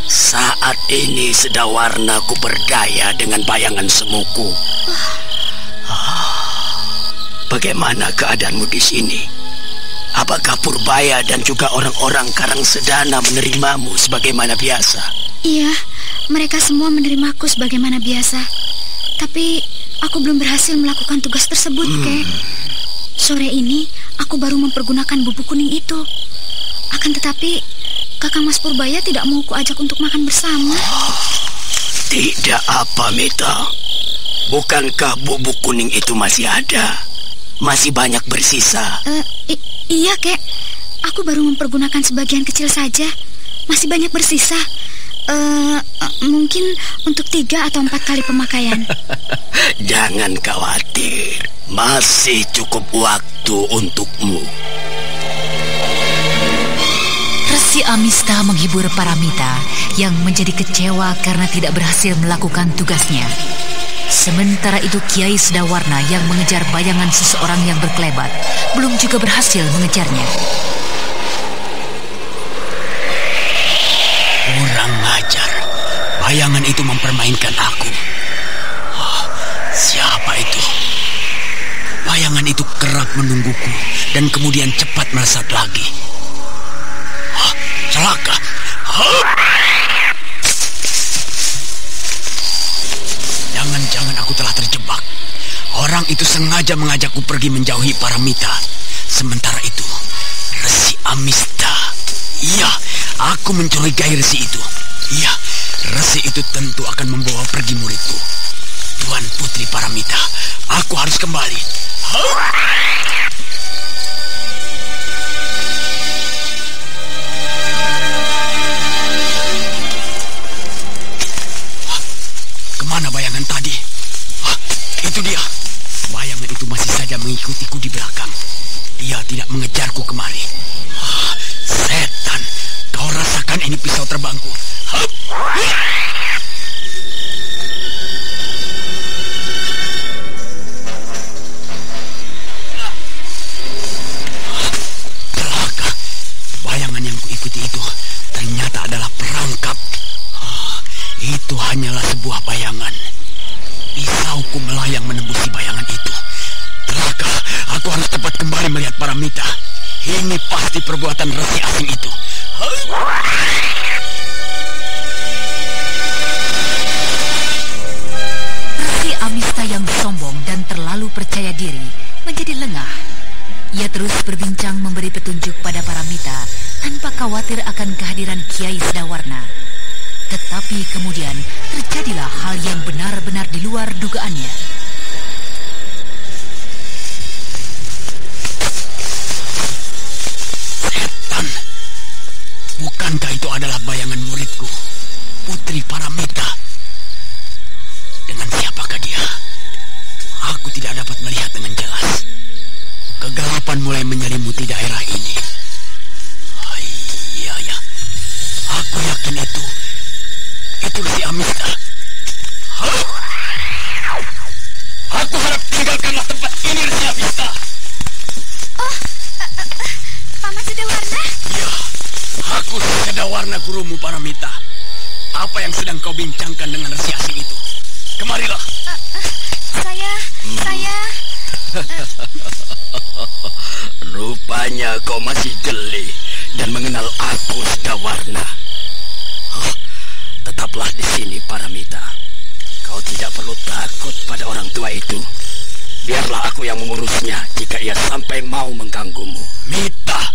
Saat ini Sedawarna ku berdaya dengan bayangan semuku. Bagaimana keadaanmu di sini? Apakah Purbaya dan juga orang-orang Karang Sedana menerimamu sebagaimana biasa? Iya, mereka semua menerimaku sebagaimana biasa. Tapi aku belum berhasil melakukan tugas tersebut, Kek. Sore ini aku baru mempergunakan bubuk kuning itu. Akan tetapi Kakang Mas Purbaya tidak mau kuajak untuk makan bersama. Tidak apa, Mita. Bukankah bubuk kuning itu masih ada? Masih banyak bersisa. Iya, Kek. Aku baru mempergunakan sebagian kecil saja. Masih banyak bersisa. Mungkin untuk 3 atau 4 kali pemakaian. Jangan khawatir. Masih cukup waktu untukmu. Resi Amista menghibur Paramita yang menjadi kecewa karena tidak berhasil melakukan tugasnya. Sementara itu Kiai Sedawarna yang mengejar bayangan seseorang yang berkelebat belum juga berhasil mengejarnya. Kurang ajar. Bayangan itu mempermainkan aku. Siapa itu? Bayangan itu kerap menungguku dan kemudian cepat melesat lagi. Celaka. Jangan-jangan aku telah terjebak. Orang itu sengaja mengajakku pergi menjauhi Paramita. Sementara itu, Resi Amista. Iya, aku mencurigai Resi itu. Iya, Resi itu tentu akan membawa pergi muridku. Tuan Putri Paramita, aku harus kembali. Kemana bayangan tadi? Itu dia. Bayangan itu masih saja mengikutiku di belakang. Dia tidak mengejarku kemari. Setan, kau rasakan ini pisau terbangku. Celaka. Bayangan yang kuikuti itu ternyata adalah perangkap. Itu hanyalah sebuah bayangan. Pisauku melayang menembusi bayangan itu. Celaka, aku harus cepat kembali melihat Paramita. Ini pasti perbuatan resi asing itu. Resi Amista yang sombong dan terlalu percaya diri menjadi lengah. Ia terus berbincang memberi petunjuk pada Paramita tanpa khawatir akan kehadiran Kiai Sedawarna. Tetapi kemudian terjadilah hal yang benar-benar di luar dugaannya. Setan, bukankah itu adalah bayangan muridku, Putri Paramita? Dengan siapakah dia? Aku tidak dapat melihat dengan jelas. Kegelapan mulai menyelimuti daerah ini. Iya, aku yakin itu Resi Amista. Apa yang sedang kau bincangkan dengan resi asing itu? Kemarilah. Saya... Rupanya kau masih jeli dan mengenal aku, Sedawarna. Tetaplah di sini, Paramita. Kau tidak perlu takut pada orang tua itu. Biarlah aku yang mengurusnya jika ia sampai mau mengganggumu. Mita,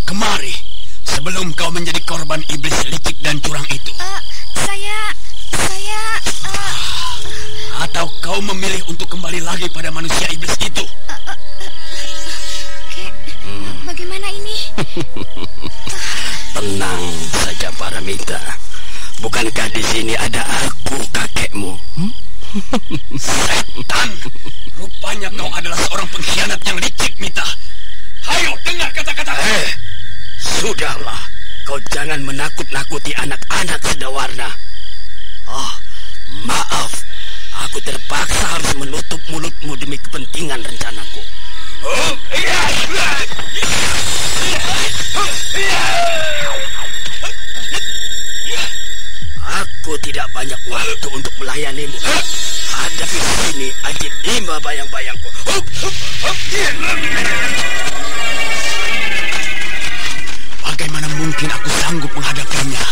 kemari sebelum kau menjadi korban iblis licik dan curang itu. Atau kau memilih untuk kembali lagi pada manusia iblis itu? Bagaimana ini? Tenang saja, Paramita. Bukankah di sini ada aku, kakekmu? Setan! Rupanya kau adalah seorang pengkhianat yang licik, Mita. Ayo, dengar kata-kata. Sudahlah. Kau jangan menakut-nakuti anak-anak Sedawarna. Oh, maaf. Aku terpaksa harus menutup mulutmu demi kepentingan rencanaku. Aku tidak banyak waktu untuk melayanimu. Hadapi sini Aji 5 bayang-bayangku. Bagaimana mungkin aku sanggup menghadapinya?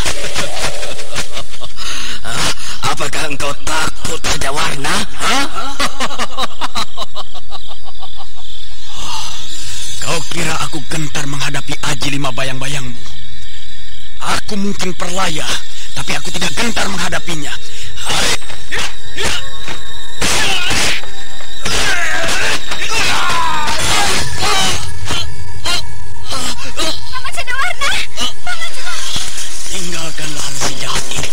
Apakah engkau takut, Sedawarna? Kau kira aku gentar menghadapi Aji 5 bayang-bayangmu? Aku mungkin perlaya, tapi aku tidak gentar menghadapinya. Paman Sedawarna! Tinggalkanlah resi jahat itu.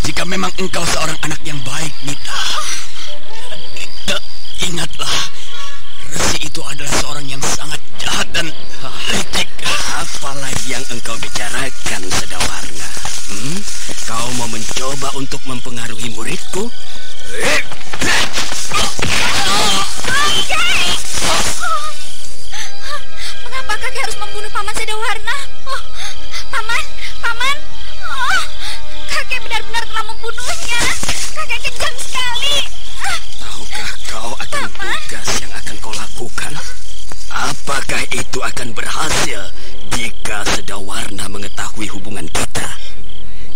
Jika memang engkau seorang anak yang baik, Mita. Ingatlah, resi itu adalah seorang yang sangat jahat dan licik. Apalagi yang engkau bicarakan, Sedawarna? Kau mau mencoba untuk mempengaruhi muridku? Mengapa kakek harus membunuh Paman Sedawarna? Paman! Kakek benar-benar telah membunuhnya. Kakek kejam sekali. Tahukah kau akan tugas yang akan kau lakukan? Apakah itu akan berhasil jika Sedawarna mengetahui hubungan kita?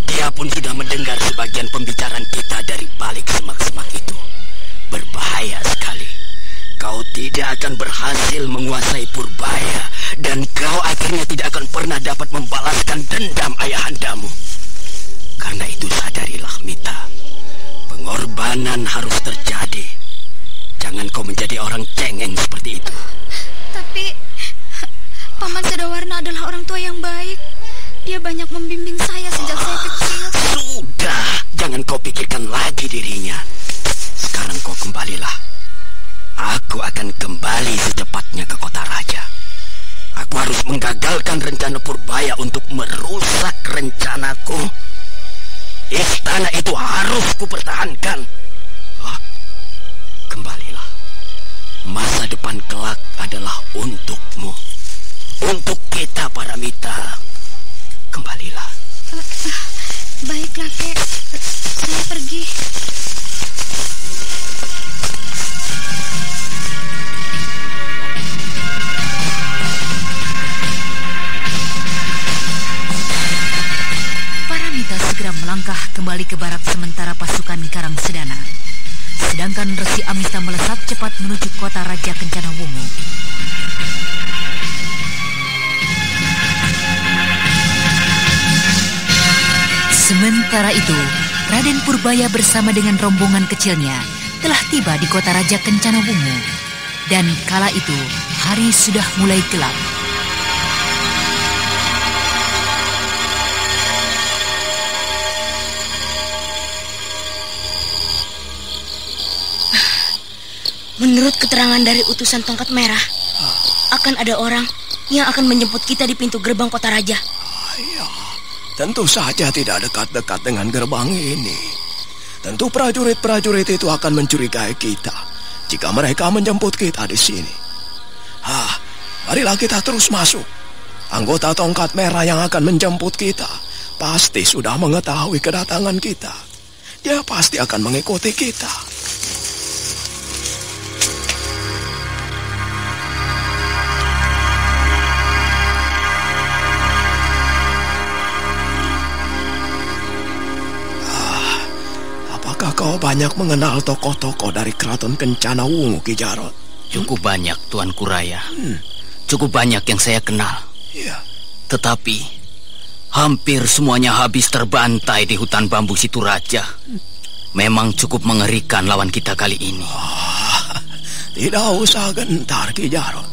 Dia pun sudah mendengar sebagian pembicaraan kita dari balik semak-semak itu. Berbahaya sekali. Kau tidak akan berhasil menguasai Purbaya, dan kau akhirnya tidak akan pernah dapat membalaskan dendam ayahandamu. Karena itu sadarilah, Mita. Pengorbanan harus terjadi. Jangan kau menjadi orang cengeng seperti itu. Tapi Paman Sedawarna adalah orang tua yang baik. Dia banyak membimbing saya sejak saya kecil. Sudah, jangan kau pikirkan lagi dirinya. Sekarang kau kembalilah. Aku akan kembali secepatnya ke kota raja. Aku harus menggagalkan rencana Purbaya untuk merusak rencanaku. Istana itu harus kupertahankan. Kembalilah. Masa depan kelak adalah untukmu. Untuk kita, Paramita. Kembalilah. Baiklah, Kek. Saya pergi. Paramita segera melangkah kembali ke barak sementara pasukan Karang Sedana. Sedangkan Resi Amista melesat cepat menuju kota Raja Kencana Wungu. Sementara itu, Raden Purbaya bersama dengan rombongan kecilnya telah tiba di kota Raja Kencana Wungu. Dan kala itu, hari sudah mulai gelap. Menurut keterangan dari utusan tongkat merah, akan ada orang yang akan menjemput kita di pintu gerbang kota raja. Ya, tentu saja tidak dekat-dekat dengan gerbang ini. Tentu prajurit-prajurit itu akan mencurigai kita jika mereka menjemput kita di sini. Marilah kita terus masuk. Anggota tongkat merah yang akan menjemput kita pasti sudah mengetahui kedatangan kita. Dia pasti akan mengikuti kita. Apakah kau banyak mengenal tokoh-tokoh dari Keraton Kencana Wungu, Ki Jarot? Cukup banyak, Tuanku Raya. Cukup banyak yang saya kenal. Iya. Tetapi hampir semuanya habis terbantai di hutan bambu Situraja. Memang cukup mengerikan lawan kita kali ini. Tidak usah gentar, Ki Jarot.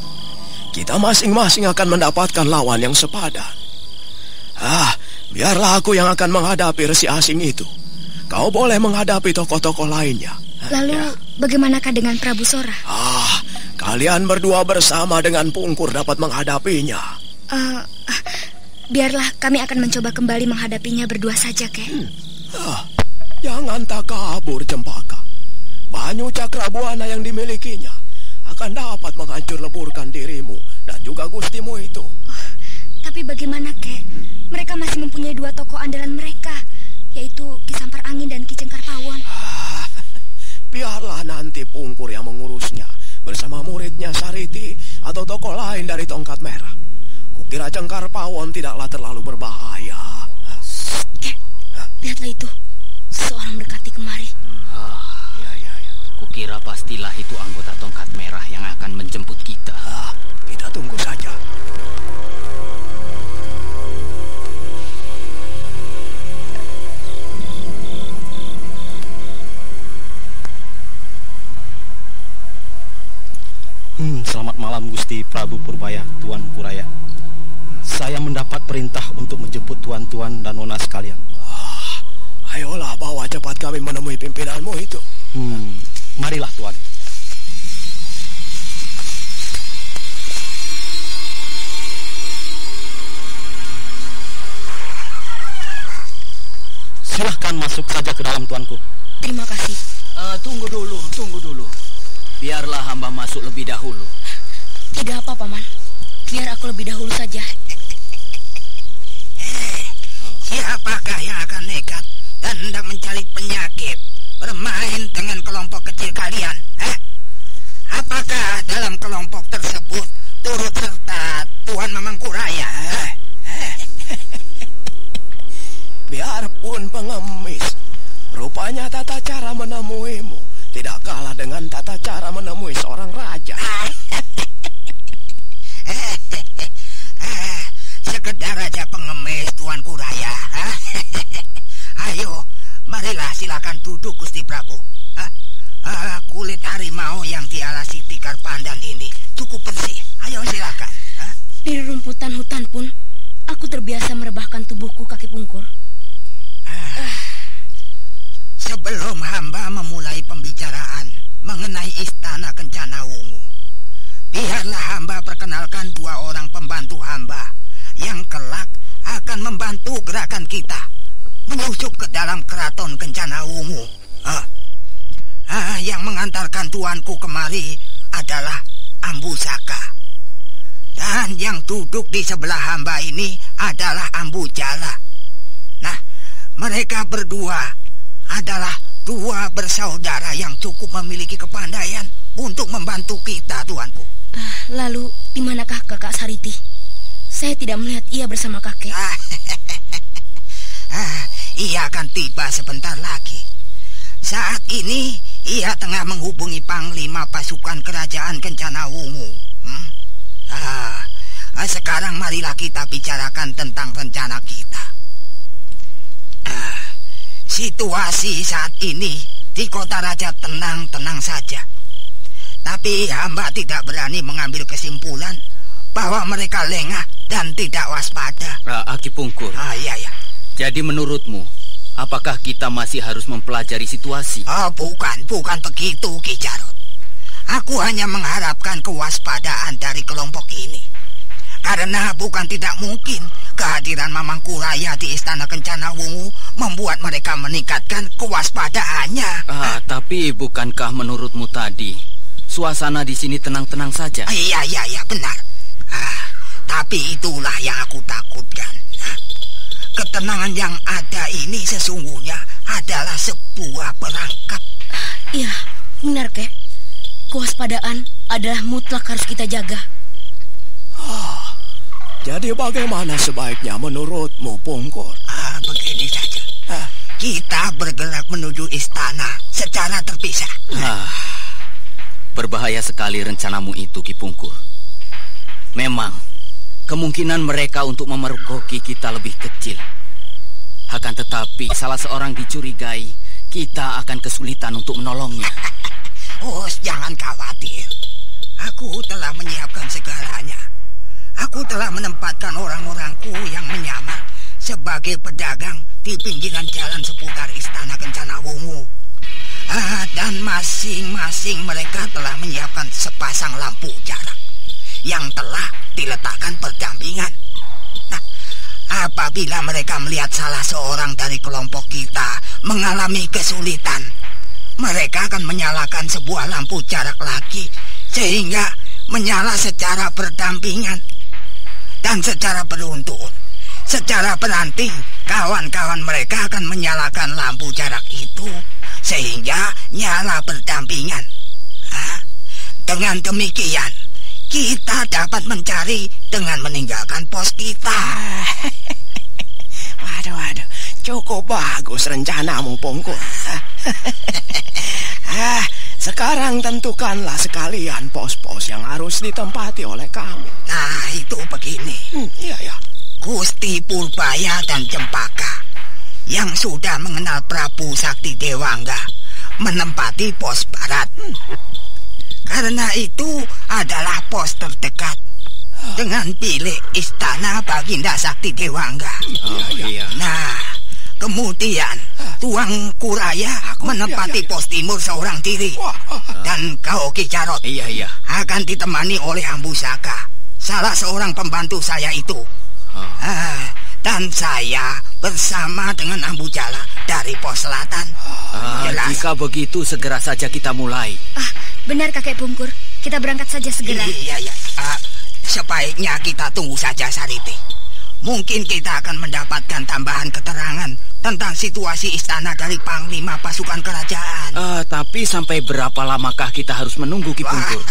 Kita masing-masing akan mendapatkan lawan yang sepadan. Biarlah aku yang akan menghadapi resi asing itu. Kau boleh menghadapi tokoh-tokoh lainnya. Lalu bagaimanakah dengan Prabu Sora? Kalian berdua bersama dengan Pungkur dapat menghadapinya. Biarlah kami akan mencoba kembali menghadapinya berdua saja, Kek. Jangan tak kabur, Cempaka. Banyu Cakrabuana yang dimilikinya akan dapat menghancur leburkan dirimu dan juga gustimu itu. Tapi bagaimana, Kek? Mereka masih mempunyai dua tokoh andalan mereka, yaitu Ki Sampar Angin dan Ki Cengkar Pawon. Biarlah nanti Pungkur yang mengurusnya bersama muridnya Sariti atau tokoh lain dari Tongkat Merah. Kukira Cengkar Pawon tidaklah terlalu berbahaya. Kek, lihatlah itu. Seseorang mendekati kemari. Kukira pastilah itu anggota Tongkat Merah yang akan menjemput kita. Kita tunggu saja. Selamat malam Gusti Prabu Purbaya, Tuanku Raya. Saya mendapat perintah untuk menjemput tuan-tuan dan nona sekalian. Ayolah, bawa cepat kami menemui pimpinanmu itu. Marilah Tuan. Silahkan masuk saja ke dalam, Tuanku. Terima kasih. Tunggu dulu. Biarlah hamba masuk lebih dahulu. Tidak apa, Paman. Biar aku lebih dahulu saja. Siapakah yang akan nekat dan hendak mencari penyakit bermain dengan kelompok kecil kalian? Apakah dalam kelompok tersebut turut serta Tuan Mamangkuraya? Biarpun pengemis, rupanya tata cara menemuimu tidak kalah dengan tata cara menemui seorang raja. Sekedar raja pengemis, Tuanku Raya. Ayo, marilah silakan duduk, Gusti Prabu. Kulit harimau yang dialasi tikar pandan ini cukup bersih. Ayo silakan. Di rumputan hutan pun aku terbiasa merebahkan tubuhku, Kaki Pungkur. Sebelum hamba memulai pembicaraan mengenai istana Kencana Wungu, biarlah hamba perkenalkan dua orang pembantu hamba yang kelak akan membantu gerakan kita menyusup ke dalam keraton Kencana Wungu. Yang mengantarkan tuanku kemari adalah Ambu Saka. Dan yang duduk di sebelah hamba ini adalah Ambu Jala. Nah, mereka berdua adalah dua bersaudara yang cukup memiliki kepandaian untuk membantu kita, tuanku. Lalu, di manakah kakak Sariti? Saya tidak melihat ia bersama kakek. Ia akan tiba sebentar lagi. Saat ini, ia tengah menghubungi Panglima pasukan kerajaan Kencana Wungu. Sekarang marilah kita bicarakan tentang rencana kita. Situasi saat ini di kota raja tenang-tenang saja. Tapi hamba tidak berani mengambil kesimpulan bahwa mereka lengah dan tidak waspada. Aki Pungkur. Iya. Jadi menurutmu, apakah kita masih harus mempelajari situasi? Bukan begitu, Ki Jarot. Aku hanya mengharapkan kewaspadaan dari kelompok ini. Karena bukan tidak mungkin kehadiran Mamangkuraya di Istana Kencana Wungu membuat mereka meningkatkan kewaspadaannya. Tapi bukankah menurutmu tadi suasana di sini tenang-tenang saja? Iya, benar. Tapi itulah yang aku takutkan. ketenangan yang ada ini sesungguhnya adalah sebuah perangkap. Iya, benar, Kek. Kewaspadaan adalah mutlak harus kita jaga. Jadi bagaimana sebaiknya menurutmu, Pungkur? Begini saja. Kita bergerak menuju istana secara terpisah. Berbahaya sekali rencanamu itu, Ki Pungkur. Memang, kemungkinan mereka untuk memergoki kita lebih kecil. Akan tetapi, salah seorang dicurigai, kita akan kesulitan untuk menolongnya. Jangan khawatir. Aku telah menyiapkan segalanya. Aku telah menempatkan orang-orangku yang menyamar sebagai pedagang di pinggiran jalan seputar Istana Kencana Wungu. Dan masing-masing mereka telah menyiapkan sepasang lampu jarak yang telah diletakkan berdampingan. Apabila mereka melihat salah seorang dari kelompok kita mengalami kesulitan, mereka akan menyalakan sebuah lampu jarak lagi sehingga menyala secara berdampingan. Dan secara beruntun, secara beranting, kawan-kawan mereka akan menyalakan lampu jarak itu sehingga nyala berdampingan. Dengan demikian, kita dapat mencari dengan meninggalkan pos kita. Waduh, cukup bagus rencanamu, Pungkur. Sekarang tentukanlah sekalian pos-pos yang harus ditempati oleh kami. Itu begini. Iya. Gusti Purbaya dan Cempaka yang sudah mengenal Prabu Sakti Dewangga menempati pos barat. Karena itu adalah pos terdekat dengan bilik istana Baginda Sakti Dewangga. Iya. Nah, kemudian Tuang Kuraya menempati pos timur seorang diri. Dan kau, Ki Jarot, akan ditemani oleh Ambusaka, salah seorang pembantu saya itu. Dan saya bersama dengan Ambujala dari pos selatan. Jika begitu, segera saja kita mulai. Benar, Kakek Pungkur. Kita berangkat saja segera. Iya. Sebaiknya kita tunggu saja, Sariti. Mungkin kita akan mendapatkan tambahan keterangan tentang situasi istana dari Panglima pasukan kerajaan. Tapi sampai berapa lamakah kita harus menunggu, Ki Pungkur?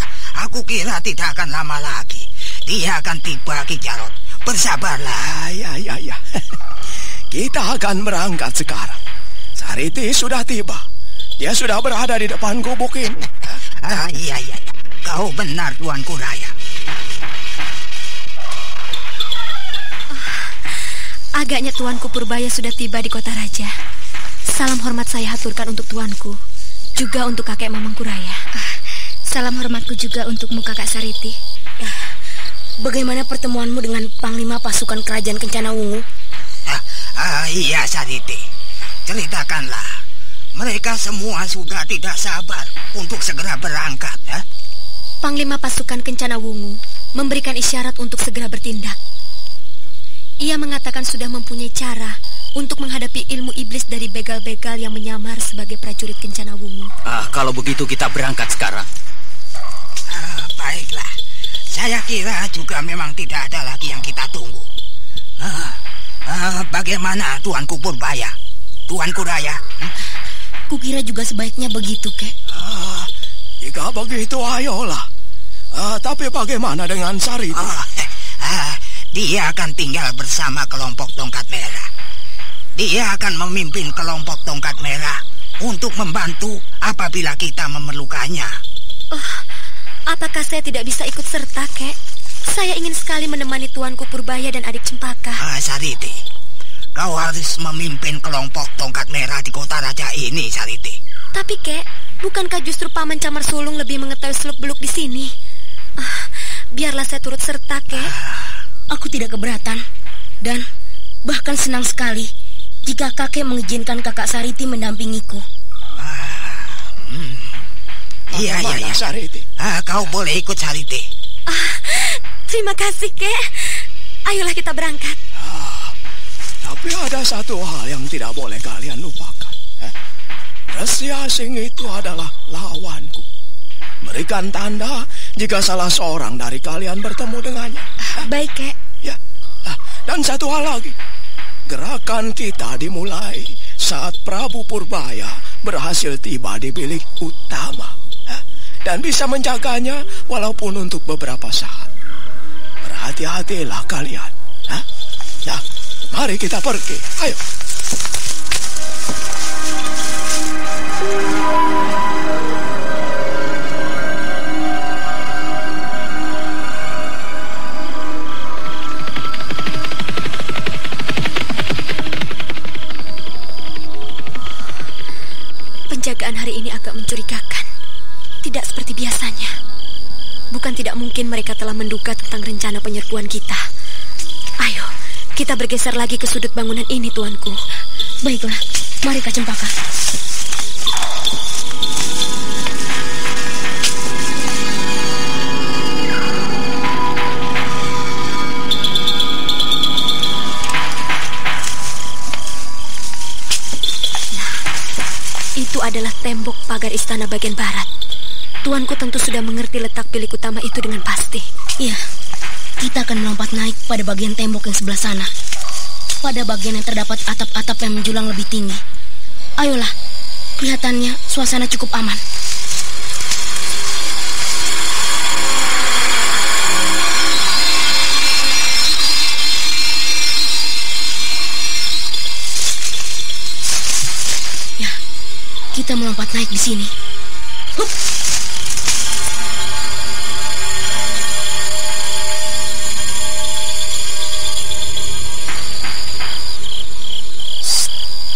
Aku kira tidak akan lama lagi. Dia akan tiba, Ki Jarot. Bersabarlah. Ya. Kita akan berangkat sekarang. Sariti sudah tiba. Dia sudah berada di depan gubuk ini. Iya. Kau benar, Tuan Kuraya. Agaknya Tuanku Purbaya sudah tiba di kota raja. Salam hormat saya haturkan untuk Tuanku, juga untuk kakek Mamang Kuraya. Salam hormatku juga untukmu, Kakak Sariti. Bagaimana pertemuanmu dengan Panglima pasukan kerajaan Kencana Wungu? Iya, Sariti. Ceritakanlah. Mereka semua sudah tidak sabar untuk segera berangkat. Panglima pasukan Kencana Wungu memberikan isyarat untuk segera bertindak. Ia mengatakan sudah mempunyai cara untuk menghadapi ilmu iblis dari begal-begal yang menyamar sebagai prajurit Kencana Wungu. Kalau begitu kita berangkat sekarang. Baiklah. Saya kira juga memang tidak ada lagi yang kita tunggu. Bagaimana Tuanku Purbaya? Tuan Kuraya? Kukira juga sebaiknya begitu, Kek. Jika begitu, ayolah. Tapi bagaimana dengan Sariti? Dia akan tinggal bersama kelompok Tongkat Merah. Dia akan memimpin kelompok Tongkat Merah untuk membantu apabila kita memerlukannya. Apakah saya tidak bisa ikut serta, Kek? Saya ingin sekali menemani Tuanku Purbaya dan adik Cempaka. Sariti, kau harus memimpin kelompok Tongkat Merah di kota raja ini, Sariti. Tapi, Kek, bukankah justru Paman Camar Sulung lebih mengetahui seluk-beluk di sini? Biarlah saya turut serta, Kek. Aku tidak keberatan dan bahkan senang sekali jika kakek mengizinkan kakak Sariti mendampingiku. Iya. Sariti? Kau boleh ikut, Sariti. Terima kasih, Kek. Ayolah kita berangkat. Tapi ada satu hal yang tidak boleh kalian lupakan. Resi Asing itu adalah lawanku. Berikan tanda jika salah seorang dari kalian bertemu dengannya. Baik, Kek. Ya. Dan satu hal lagi. Gerakan kita dimulai saat Prabu Purbaya berhasil tiba di bilik utama dan bisa menjaganya walaupun untuk beberapa saat. Berhati-hatilah kalian. Nah, mari kita pergi. Ayo. Penjagaan hari ini agak mencurigakan. Tidak seperti biasanya. Bukan tidak mungkin mereka telah menduga tentang rencana penyerbuan kita. Ayo, kita bergeser lagi ke sudut bangunan ini, tuanku. Baiklah, mari Kak Cempaka. Itu adalah tembok pagar istana bagian barat. Tuanku tentu sudah mengerti letak bilik utama itu dengan pasti. Iya, kita akan melompat naik pada bagian tembok yang sebelah sana. Pada bagian yang terdapat atap-atap yang menjulang lebih tinggi. Ayolah, kelihatannya suasana cukup aman. Kita melompat naik di sini. Hup.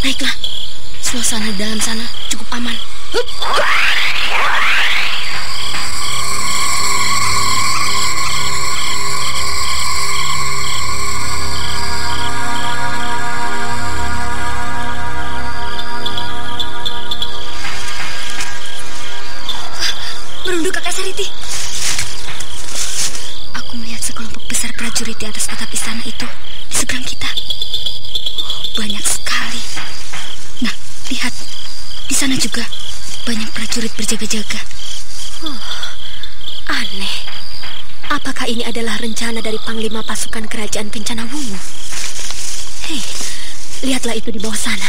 Naiklah. Suasana di dalam sana cukup aman. Hup. Merunduk, Kakak Sariti. Aku melihat sekelompok besar prajurit di atas atap istana itu di seberang kita. Banyak sekali. Nah, lihat. Di sana juga banyak prajurit berjaga-jaga. Aneh. Apakah ini adalah rencana dari Panglima Pasukan Kerajaan Kencana Wungu? Hei, lihatlah itu di bawah sana.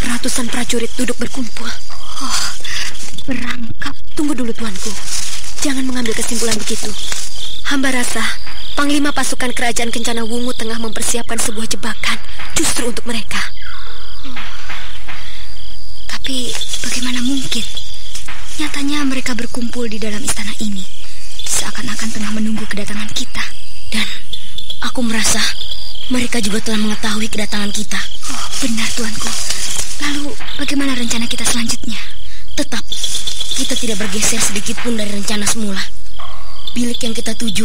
Ratusan prajurit duduk berkumpul. Berangkap. Tunggu dulu, tuanku. Jangan mengambil kesimpulan begitu. Hamba rasa Panglima Pasukan Kerajaan Kencana Wungu tengah mempersiapkan sebuah jebakan justru untuk mereka. Tapi bagaimana mungkin? Nyatanya mereka berkumpul di dalam istana ini, seakan-akan tengah menunggu kedatangan kita. Dan aku merasa mereka juga telah mengetahui kedatangan kita. Benar, tuanku. Lalu bagaimana rencana kita selanjutnya? Tetap kita tidak bergeser sedikit pun dari rencana semula. Bilik yang kita tuju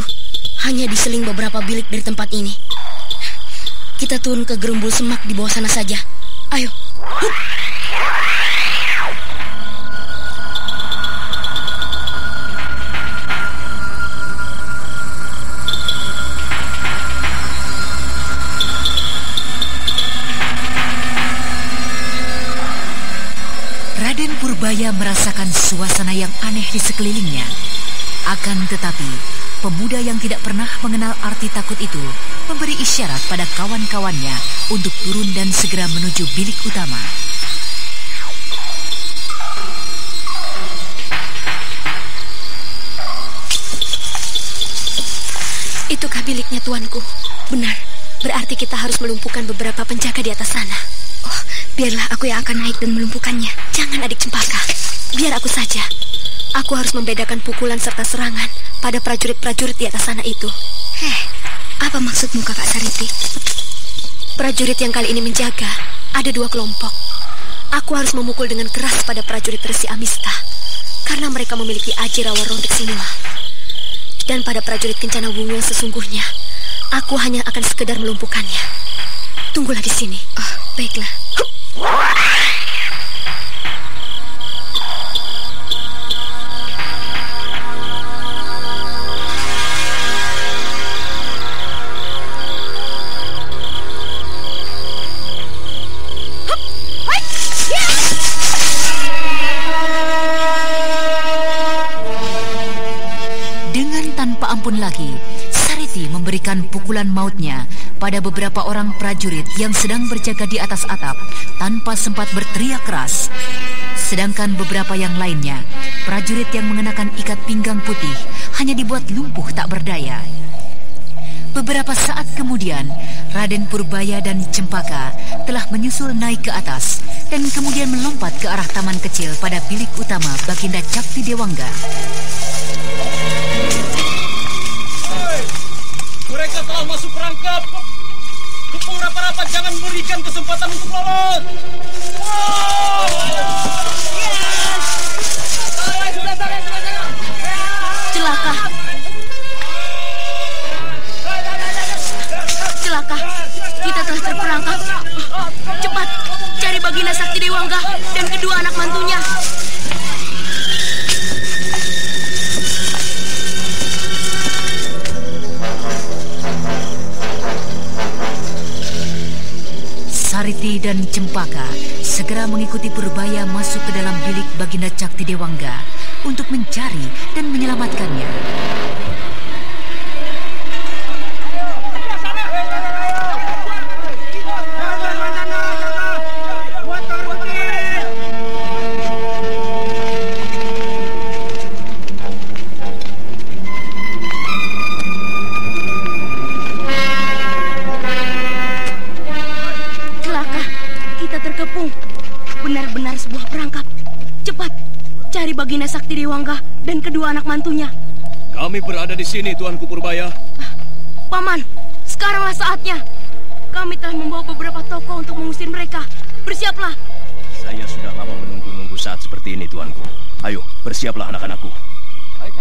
hanya diseling beberapa bilik dari tempat ini. Kita turun ke gerumbul semak di bawah sana saja. Ayo. Hup. Raden Purbaya merasakan suasana yang aneh di sekelilingnya. Akan tetapi, pemuda yang tidak pernah mengenal arti takut itu memberi isyarat pada kawan-kawannya untuk turun dan segera menuju bilik utama. Itukah biliknya, tuanku? Benar. Berarti kita harus melumpuhkan beberapa penjaga di atas sana. Oh, biarlah aku yang akan naik dan melumpuhkannya. Jangan, adik Cempaka. Biar aku saja. Aku harus membedakan pukulan serta serangan pada prajurit-prajurit di atas sana itu. Apa maksudmu, Kakak Sariti? Prajurit yang kali ini menjaga ada 2 kelompok. Aku harus memukul dengan keras pada prajurit Resi Amista karena mereka memiliki aji rawa rontik semua. Dan pada prajurit Kencana Wungu yang sesungguhnya, aku hanya akan sekedar melumpuhkannya. Tunggulah di sini. Oh, baiklah. Dengan tanpa ampun lagi, Sariti memberikan pukulan mautnya pada beberapa orang prajurit yang sedang berjaga di atas atap tanpa sempat berteriak keras. Sedangkan beberapa yang lainnya, prajurit yang mengenakan ikat pinggang putih, hanya dibuat lumpuh tak berdaya. Beberapa saat kemudian, Raden Purbaya dan Cempaka telah menyusul naik ke atas dan kemudian melompat ke arah taman kecil pada bilik utama Baginda Cakti Dewangga. Hey, mereka telah masuk perangkap. Kepung rapat-rapat, jangan berikan kesempatan untuk lolos. Celaka. Celaka. Kita telah terperangkap. Cepat, cari Baginda Sakti Dewangga dan kedua anak mantunya. Sariti dan Cempaka segera mengikuti Purbaya masuk ke dalam bilik Baginda Cakti Dewangga untuk mencari dan menyelamatkannya. Benar-benar sebuah perangkap. Cepat, cari Baginda Sakti Dewangga dan kedua anak mantunya. Kami berada di sini, Tuanku Purbaya. Paman, sekaranglah saatnya. Kami telah membawa beberapa tokoh untuk mengusir mereka. Bersiaplah. Saya sudah lama menunggu-nunggu saat seperti ini, Tuanku. Ayo, bersiaplah anak-anakku.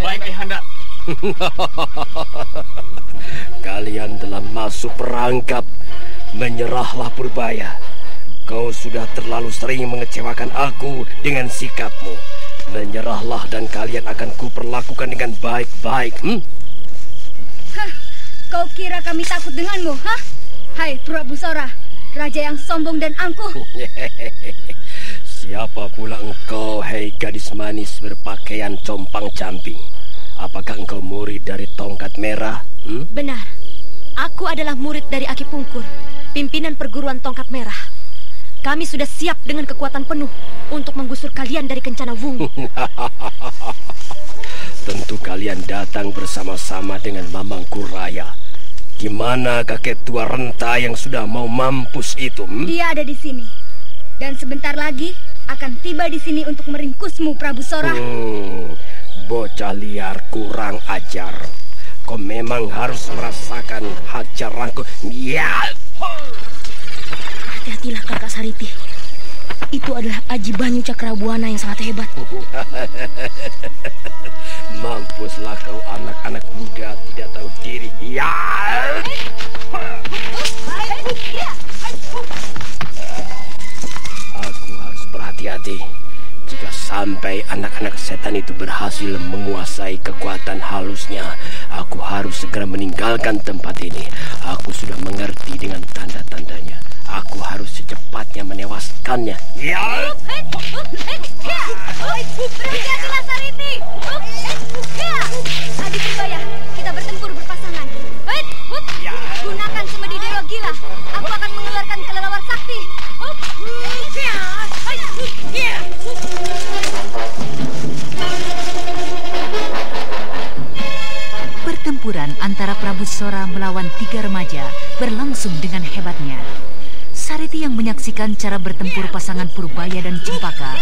Baik, Ayahanda. Kalian telah masuk perangkap. Menyerahlah Purbaya. Kau sudah terlalu sering mengecewakan aku dengan sikapmu. Menyerahlah dan kalian akan kuperlakukan dengan baik-baik. Hah, kau kira kami takut denganmu, hah? Hai Prabu Sora, raja yang sombong dan angkuh. Siapa pula engkau, hei gadis manis berpakaian compang-camping? Apakah engkau murid dari Tongkat Merah? Benar, aku adalah murid dari Aki Pungkur, pimpinan perguruan Tongkat Merah. Kami sudah siap dengan kekuatan penuh untuk menggusur kalian dari Kencana Wungu. Tentu kalian datang bersama-sama dengan Mamang Kuraya. Gimana kakek tua renta yang sudah mau mampus itu? Dia ada di sini. Dan sebentar lagi akan tiba di sini untuk meringkusmu, Prabu Sora. Bocah liar kurang ajar. Kau memang harus merasakan hajaranku. Ya! Hati-hatilah Kakak Sariti. Itu adalah Aji Banyu Cakrabuana yang sangat hebat. Mampuslah kau anak-anak muda tidak tahu diri. Ya! Aku harus berhati-hati. Jika sampai anak-anak setan itu berhasil menguasai kekuatan halusnya, aku harus segera meninggalkan tempat ini. Aku sudah mengerti dengan tanda-tandanya. Aku harus secepatnya menewaskannya. Ya! Berhati-hatilah Sariti. Adik Purbaya, kita bertempur berpasangan. Gunakan semedi dewa gila. Aku akan mengeluarkan kelelawar sakti. Pertempuran antara Prabu Sora melawan 3 remaja berlangsung dengan hebatnya. Sariti yang menyaksikan cara bertempur pasangan Purbaya dan Cempaka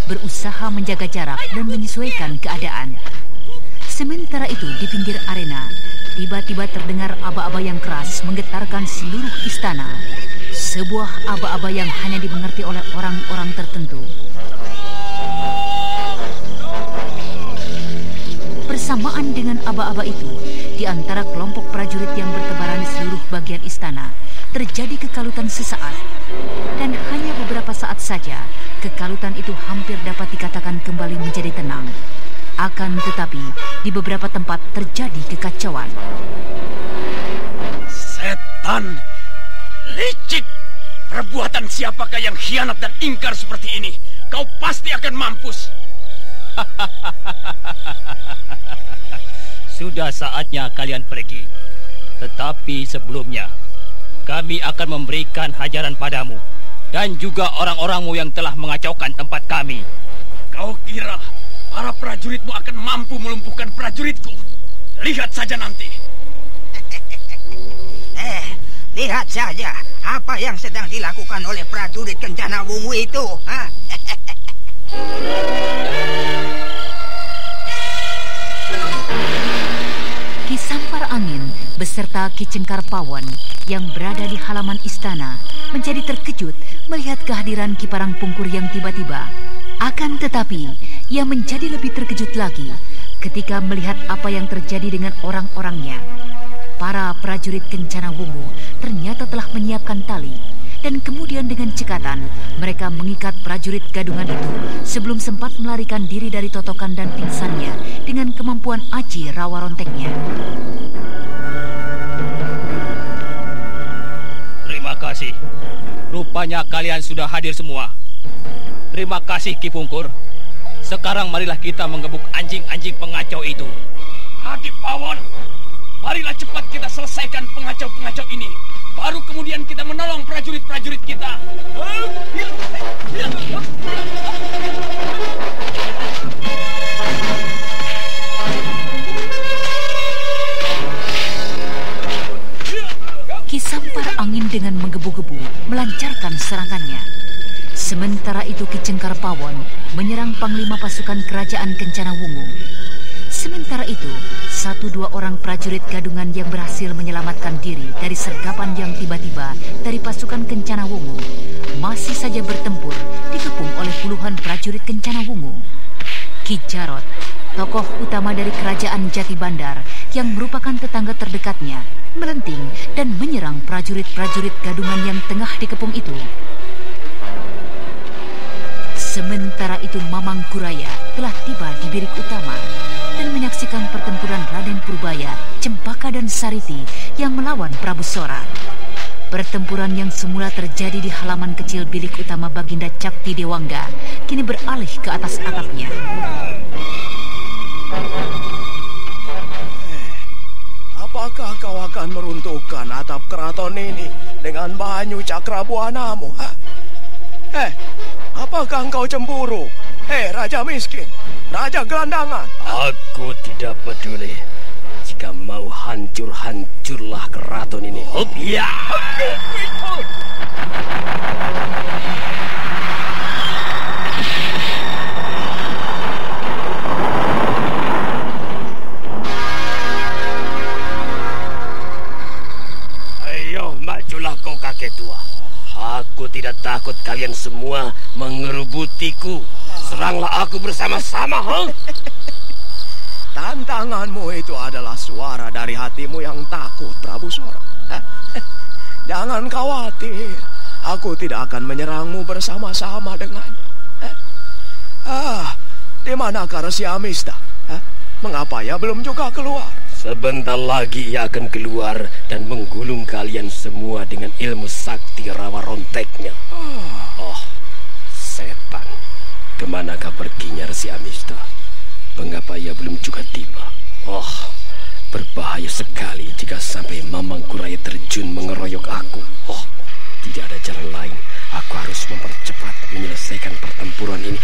berusaha menjaga jarak dan menyesuaikan keadaan. Sementara itu di pinggir arena, tiba-tiba terdengar aba-aba yang keras menggetarkan seluruh istana. Sebuah aba-aba yang hanya dimengerti oleh orang-orang tertentu. Bersamaan dengan aba-aba itu, di antara kelompok prajurit yang bertebaran di seluruh bagian istana, terjadi kekalutan sesaat. Dan hanya beberapa saat saja, kekalutan itu hampir dapat dikatakan kembali menjadi tenang. Akan tetapi, di beberapa tempat terjadi kekacauan. Setan! Licik! Perbuatan siapakah yang khianat dan ingkar seperti ini? Kau pasti akan mampus! Sudah saatnya kalian pergi. Tetapi sebelumnya, kami akan memberikan hajaran padamu dan juga orang-orangmu yang telah mengacaukan tempat kami. Kau kira para prajuritmu akan mampu melumpuhkan prajuritku? Lihat saja nanti. Lihat saja apa yang sedang dilakukan oleh prajurit Kencana Wungu itu. Ki Sampar Angin beserta Ki Cengkar Pawon yang berada di halaman istana menjadi terkejut melihat kehadiran Ki Parangpungkur yang tiba-tiba. Akan tetapi, ia menjadi lebih terkejut lagi ketika melihat apa yang terjadi dengan orang-orangnya. Para prajurit Kencana Wungu ternyata telah menyiapkan tali, dan kemudian dengan cekatan mereka mengikat prajurit gadungan itu sebelum sempat melarikan diri dari totokan dan pingsannya dengan kemampuan aji rawa ronteknya. Terima kasih. Rupanya kalian sudah hadir semua. Terima kasih Ki Pungkur. Sekarang marilah kita menggebuk anjing-anjing pengacau itu. Hadi Pawon, marilah cepat kita selesaikan pengacau-pengacau ini. Baru kemudian kita menolong prajurit-prajurit kita. Ki Sampar Angin dengan menggebu-gebu melancarkan serangannya. Sementara itu Ki Cengkar Pawon menyerang panglima pasukan kerajaan Kencana Wungu. Sementara itu, 1-2 orang prajurit gadungan yang berhasil menyelamatkan diri dari sergapan yang tiba-tiba dari pasukan Kencana Wungu masih saja bertempur dikepung oleh puluhan prajurit Kencana Wungu. Ki Jarot, tokoh utama dari kerajaan Jati Bandar yang merupakan tetangga terdekatnya, melenting dan menyerang prajurit-prajurit gadungan yang tengah dikepung itu. Sementara itu Mamang Kuraya telah tiba di bilik utama dan menyaksikan pertempuran Raden Purbaya, Cempaka dan Sariti yang melawan Prabu Sora. Pertempuran yang semula terjadi di halaman kecil bilik utama Baginda Cakti Dewangga kini beralih ke atas atapnya. Apakah kau akan meruntuhkan atap keraton ini dengan banyu cakrabuanamu? Apakah engkau cemburu? Raja miskin, Raja gelandangan. Aku tidak peduli. Jika mau hancur-hancurlah keraton ini. Hop ya. Ayo majulah kau kakek tua. Aku tidak takut kalian semua mengerubutiku. Seranglah aku bersama-sama, Tantanganmu itu adalah suara dari hatimu yang takut, Prabu Sora. Jangan khawatir, aku tidak akan menyerangmu bersama-sama dengannya. Di manakah Resi Amista? Mengapa ia belum juga keluar? Sebentar lagi ia akan keluar dan menggulung kalian semua dengan ilmu sakti rawa ronteknya. Oh, setan. Kemanakah perginya Resi Amista? Mengapa ia belum juga tiba? Oh, berbahaya sekali jika sampai Mamang Kuraya terjun mengeroyok aku. Oh, tidak ada jalan lain. Aku harus mempercepat menyelesaikan pertempuran ini.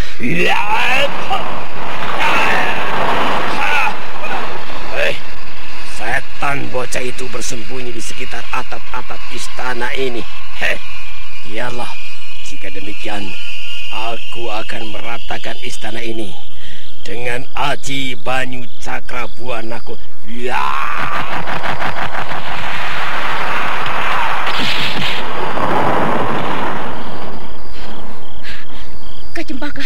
Setan bocah itu bersembunyi di sekitar atap-atap istana ini. Iyalah, jika demikian, aku akan meratakan istana ini dengan aji banyu cakrabuanaku. Kak Cempaka,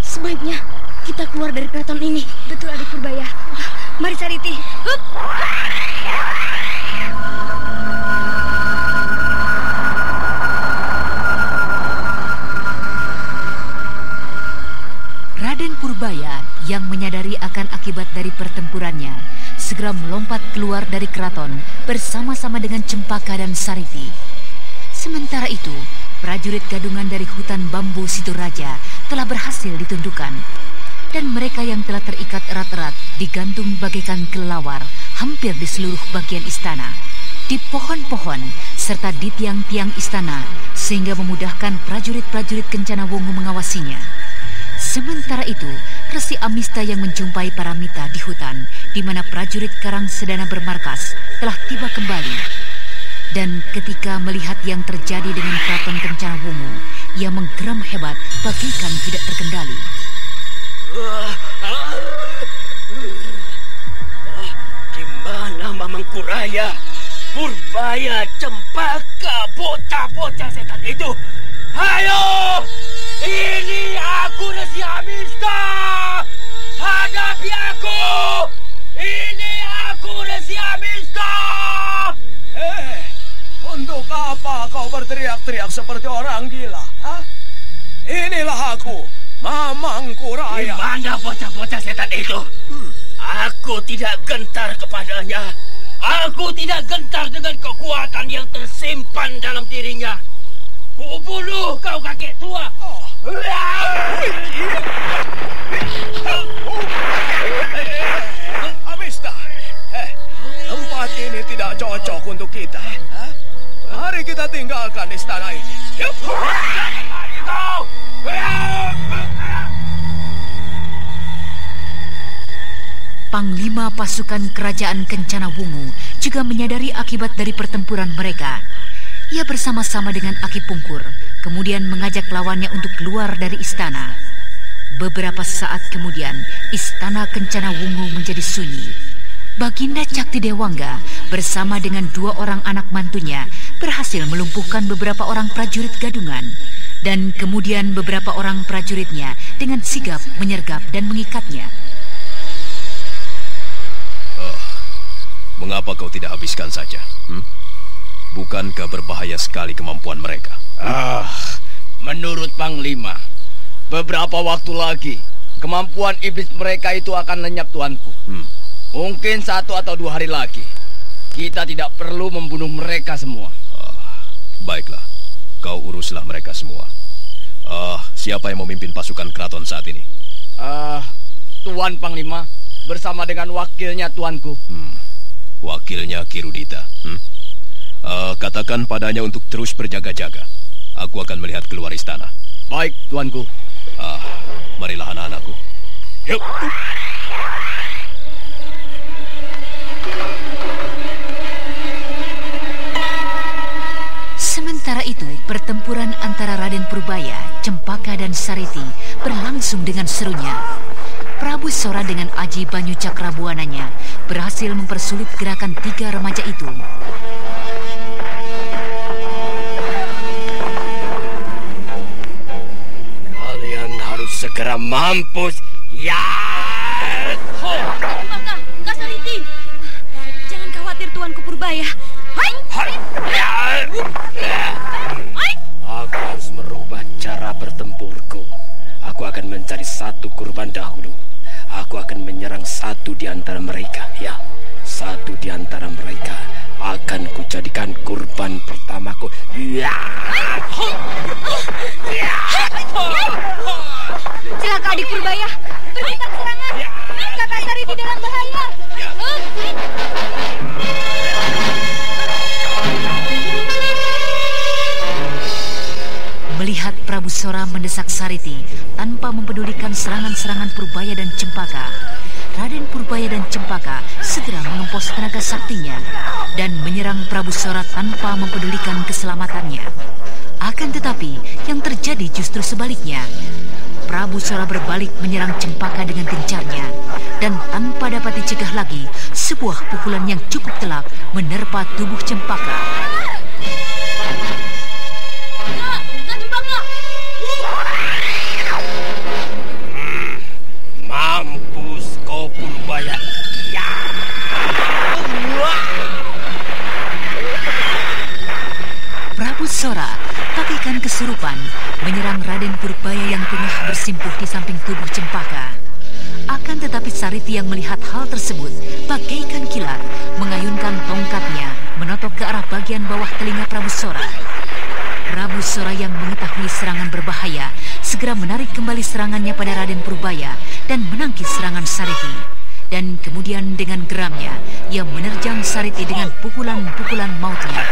sebaiknya kita keluar dari keraton ini. Betul, Adik Purbaya. Mari Sariti. Hup. Raden Purbaya yang menyadari akan akibat dari pertempurannya segera melompat keluar dari keraton bersama-sama dengan Cempaka dan Sariti. Sementara itu, prajurit gadungan dari hutan bambu Situraja telah berhasil ditundukkan. Dan mereka yang telah terikat erat-erat digantung bagaikan kelelawar hampir di seluruh bagian istana. di pohon-pohon serta di tiang-tiang istana sehingga memudahkan prajurit-prajurit Kencana Wungu mengawasinya. Sementara itu, Resi Amista yang menjumpai Paramita di hutan di mana prajurit Karang Sedana bermarkas telah tiba kembali. Dan ketika melihat yang terjadi dengan keraton Kencana Wungu, ia menggeram hebat bagaikan tidak terkendali. Di mana Mamangkuraya, Purbaya, Cempaka, bocah-bocah setan itu? Ayo! Ini aku, Resi Amista! Hadapi aku! Ini aku, Resi Amista! Untuk apa kau berteriak-teriak seperti orang gila? Hah? Inilah aku, Mamangkuraya. Di mana bocah-bocah setan itu? Aku tidak gentar kepadanya. Aku tidak gentar dengan kekuatan yang tersimpan dalam dirinya. Kubunuh kau kakek tua. Amista, tempat ini tidak cocok untuk kita. Mari kita tinggalkan istana ini. Panglima pasukan kerajaan Kencana Wungu juga menyadari akibat dari pertempuran mereka. Ia bersama-sama dengan Aki Pungkur, kemudian mengajak lawannya untuk keluar dari istana. Beberapa saat kemudian, istana Kencana Wungu menjadi sunyi. Baginda Cakti Dewangga bersama dengan 2 orang anak mantunya berhasil melumpuhkan beberapa orang prajurit gadungan. Dan kemudian beberapa orang prajuritnya dengan sigap menyergap dan mengikatnya. Mengapa kau tidak habiskan saja? Bukankah berbahaya sekali kemampuan mereka? Menurut Panglima, beberapa waktu lagi kemampuan iblis mereka itu akan lenyap, tuanku. Mungkin 1 atau 2 hari lagi. Kita tidak perlu membunuh mereka semua. Baiklah, kau uruslah mereka semua. Siapa yang memimpin pasukan keraton saat ini? Tuan Panglima bersama dengan wakilnya, tuanku. Wakilnya Kirudita. Katakan padanya untuk terus berjaga-jaga. Aku akan melihat keluar istana. Baik, tuanku. Marilah anak-anakku. Yuk. Sementara itu, pertempuran antara Raden Purbaya, Cempaka dan Sariti berlangsung dengan serunya. Prabu Sora dengan Aji Banyu Cakrabuananya berhasil mempersulit gerakan 3 remaja itu. Kalian harus segera mampus. Ya! Kak Sariti, jangan khawatir tuanku Purbaya. Aku harus merubah cara bertempurku. Aku akan mencari 1 kurban dahulu. Aku akan menyerang 1 di antara mereka. Ya, 1 di antara mereka akan kujadikan kurban pertamaku. Celaka adik Purbaya, berhenti serangan. Kakak Sariti dalam bahaya. Melihat Prabu Sora mendesak Sariti tanpa mempedulikan serangan-serangan Purbaya dan Cempaka, Raden Purbaya dan Cempaka segera mengempos tenaga saktinya dan menyerang Prabu Sora tanpa mempedulikan keselamatannya. Akan tetapi, yang terjadi justru sebaliknya. Prabu Sora berbalik menyerang Cempaka dengan gencarnya, dan tanpa dapat dicegah lagi, sebuah pukulan yang cukup telak menerpa tubuh Cempaka. Mampus kau Purbaya. Ya! Prabu Sora bagaikan kesurupan menyerang Raden Purbaya yang tengah bersimpuh di samping tubuh Cempaka. Akan tetapi Sariti yang melihat hal tersebut bagaikan kilat mengayunkan tongkatnya menotok ke arah bagian bawah telinga Prabu Sora. Prabu Sora yang mengetahui serangan berbahaya segera menarik kembali serangannya pada Raden Purbaya dan menangkis serangan Sariti. Dan kemudian dengan geramnya, ia menerjang Sariti dengan pukulan-pukulan mautnya.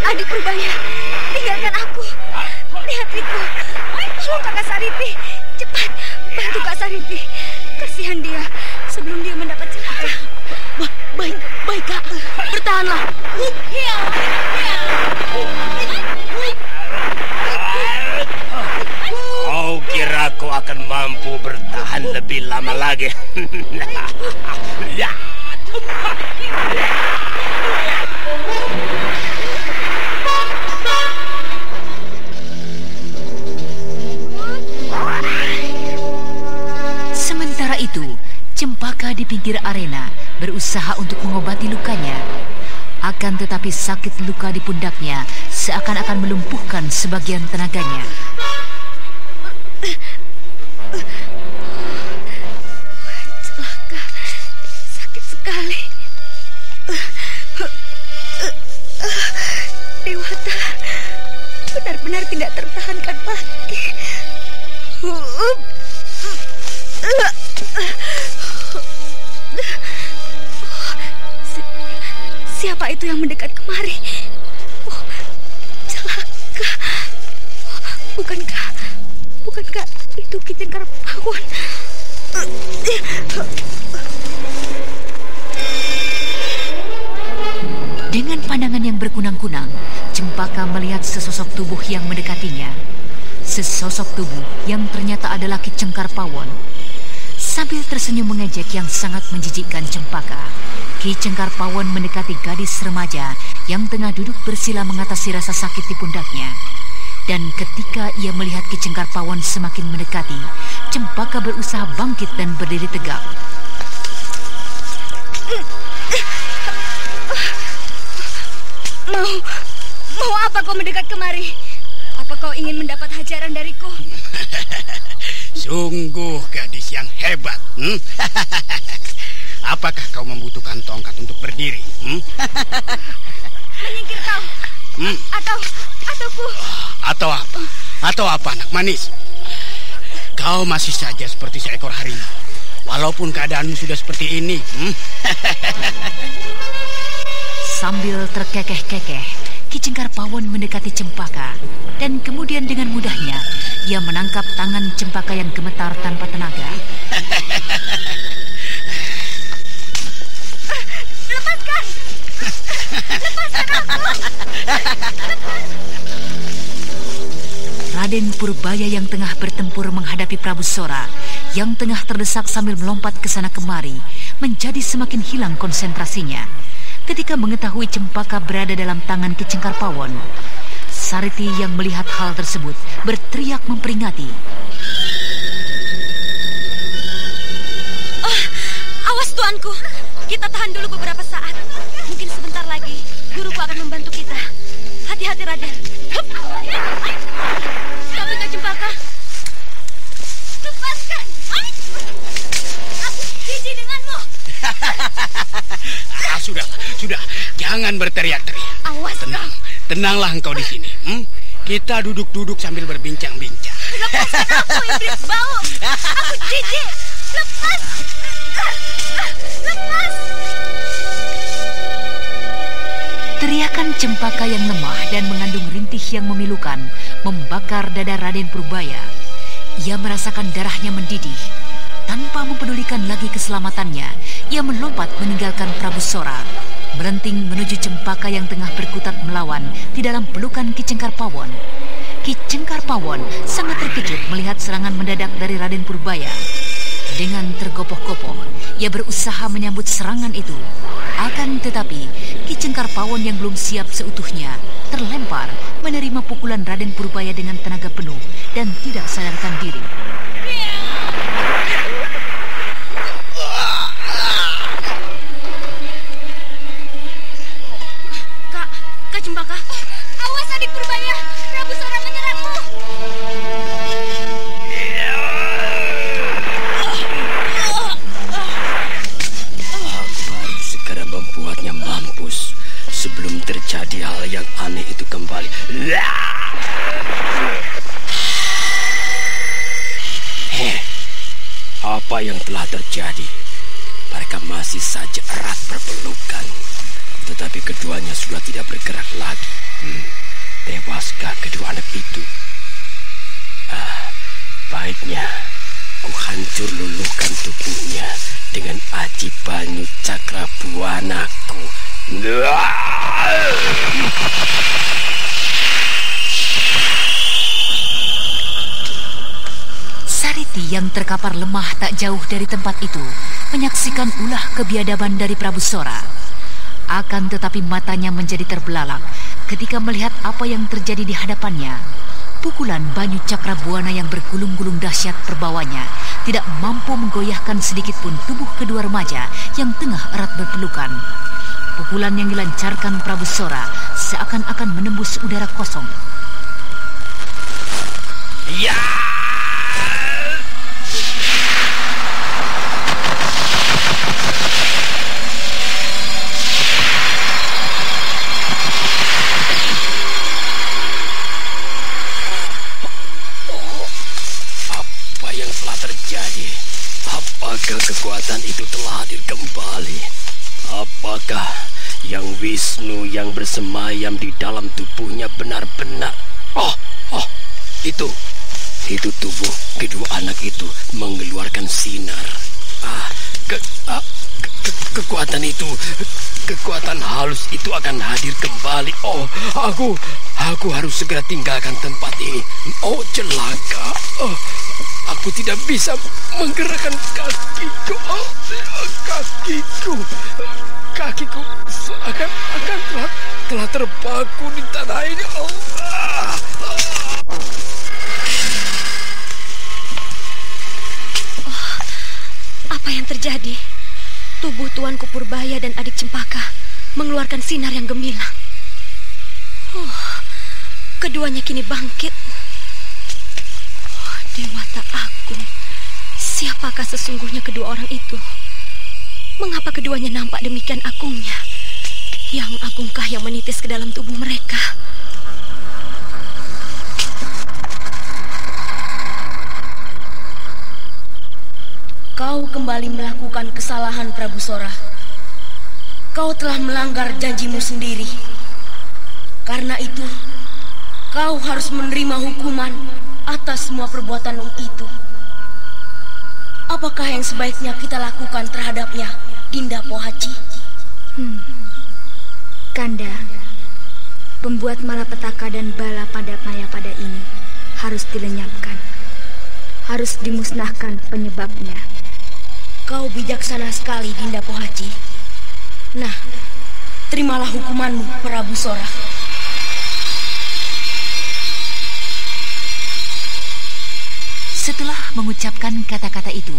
Adik Purbaya, tinggalkan aku. Lihat Riko. Tolong Kakak Sariti. Cepat, bantu Kak Sariti. Kasihan dia sebelum dia mendapat celaka. Baik Kak, bertahanlah. Kau kira kau akan mampu bertahan lebih lama lagi? Sementara itu, Cempaka di pinggir arena berusaha untuk mengobati lukanya. Akan tetapi sakit luka di pundaknya seakan-akan melumpuhkan sebagian tenaganya. Celaka, sakit sekali. Dewata, benar-benar tidak tertahankan lagi. Siapa itu yang mendekat kemari? Oh, celaka. Bukankah itu Ki Cengkarpawon? Dengan pandangan yang berkunang-kunang, Cempaka melihat sesosok tubuh yang mendekatinya. Sesosok tubuh yang ternyata adalah Ki Cengkarpawon. Sambil tersenyum mengejek yang sangat menjijikkan Cempaka, Ki Cengkarpawon mendekati gadis remaja yang tengah duduk bersila mengatasi rasa sakit di pundaknya. Dan ketika ia melihat Ki Cengkarpawon semakin mendekati, Cempaka berusaha bangkit dan berdiri tegak. Mau apa kau mendekat kemari? Apa kau ingin mendapat hajaran dariku? Sungguh gadis yang hebat. Apakah kau membutuhkan tongkat untuk berdiri? Menyingkir kau? Atau apa? Atau apa, anak manis? Kau masih saja seperti seekor harimau, walaupun keadaanmu sudah seperti ini. Sambil terkekeh-kekeh, Ki Cengkarpawon mendekati Cempaka, dan kemudian dengan mudahnya ia menangkap tangan Cempaka yang gemetar tanpa tenaga. Lepaskan! Lepaskan aku! Raden Purbaya yang tengah bertempur menghadapi Prabu Sora, yang tengah terdesak sambil melompat ke sana kemari, menjadi semakin hilang konsentrasinya. Ketika mengetahui Cempaka berada dalam tangan Ki Cengkarpawon, Sariti yang melihat hal tersebut berteriak memperingati. Awas tuanku, kita tahan dulu beberapa saat. Mungkin sebentar lagi guruku akan membantu kita. Hati-hati Raden. Tapi Kak Cempaka, lepaskan. Aku jijik denganmu. Sudah, jangan berteriak-teriak. Awas, tenanglah engkau di sini. Kita duduk-duduk sambil berbincang-bincang. Lepaskan aku, iblis bau. Aku jijik. Lepas. Lepas. Teriakan Cempaka yang lemah dan mengandung rintih yang memilukan membakar dada Raden Purbaya. Ia merasakan darahnya mendidih. Tanpa mempedulikan lagi keselamatannya, ia melompat meninggalkan Prabu Sora, melenting menuju Cempaka yang tengah berkutat melawan di dalam pelukan Ki Cengkarpawon. Ki Cengkarpawon sangat terkejut melihat serangan mendadak dari Raden Purbaya. Dengan tergopoh-gopoh, ia berusaha menyambut serangan itu. Akan tetapi, Ki Cengkarpawon yang belum siap seutuhnya terlempar menerima pukulan Raden Purbaya dengan tenaga penuh dan tidak sadarkan diri. Kak Cempaka, awas adik Purbaya, Prabu Sora menyerangmu. Aku harus segera membuatnya mampus sebelum terjadi hal yang aneh itu kembali. Apa yang telah terjadi? Mereka masih saja erat berpelukan, tetapi keduanya sudah tidak bergerak lagi. Tewaskah kedua anak itu? Baiknya ku hancur luluhkan tubuhnya dengan aji banyu Cakrabuanaku. Sariti yang terkapar lemah tak jauh dari tempat itu menyaksikan ulah kebiadaban dari Prabu Sora. Akan tetapi matanya menjadi terbelalak ketika melihat apa yang terjadi di hadapannya. Pukulan banyu Cakrabuana yang bergulung-gulung dahsyat terbawanya tidak mampu menggoyahkan sedikit pun tubuh kedua remaja yang tengah erat berpelukan. Pukulan yang dilancarkan Prabu Sora seakan-akan menembus udara kosong. Ya! Apakah kekuatan itu telah hadir kembali? Apakah yang Wisnu yang bersemayam di dalam tubuhnya benar-benar? Itu tubuh kedua anak itu mengeluarkan sinar. Kekuatan itu, kekuatan halus itu akan hadir kembali. Aku harus segera tinggalkan tempat ini. Celaka. Aku tidak bisa menggerakkan kakiku seakan telah terpaku di tanah ini. Apa yang terjadi? Tubuh Tuanku Purbaya dan adik Cempaka mengeluarkan sinar yang gemilang. Keduanya kini bangkit. Dewata Agung, siapakah sesungguhnya kedua orang itu? Mengapa keduanya nampak demikian agungnya? Yang agungkah yang menitis ke dalam tubuh mereka? Kau kembali melakukan kesalahan, Prabu Sora. Kau telah melanggar janjimu sendiri. Karena itu, kau harus menerima hukuman atas semua perbuatanmu itu. Apakah yang sebaiknya kita lakukan terhadapnya, Dinda Pohaci? Kanda, pembuat malapetaka dan bala pada Mayapada ini harus dilenyapkan. Harus dimusnahkan penyebabnya. Kau bijaksana sekali, Dinda Pohaci. Nah, terimalah hukumanmu, Prabu Sora. Setelah mengucapkan kata-kata itu,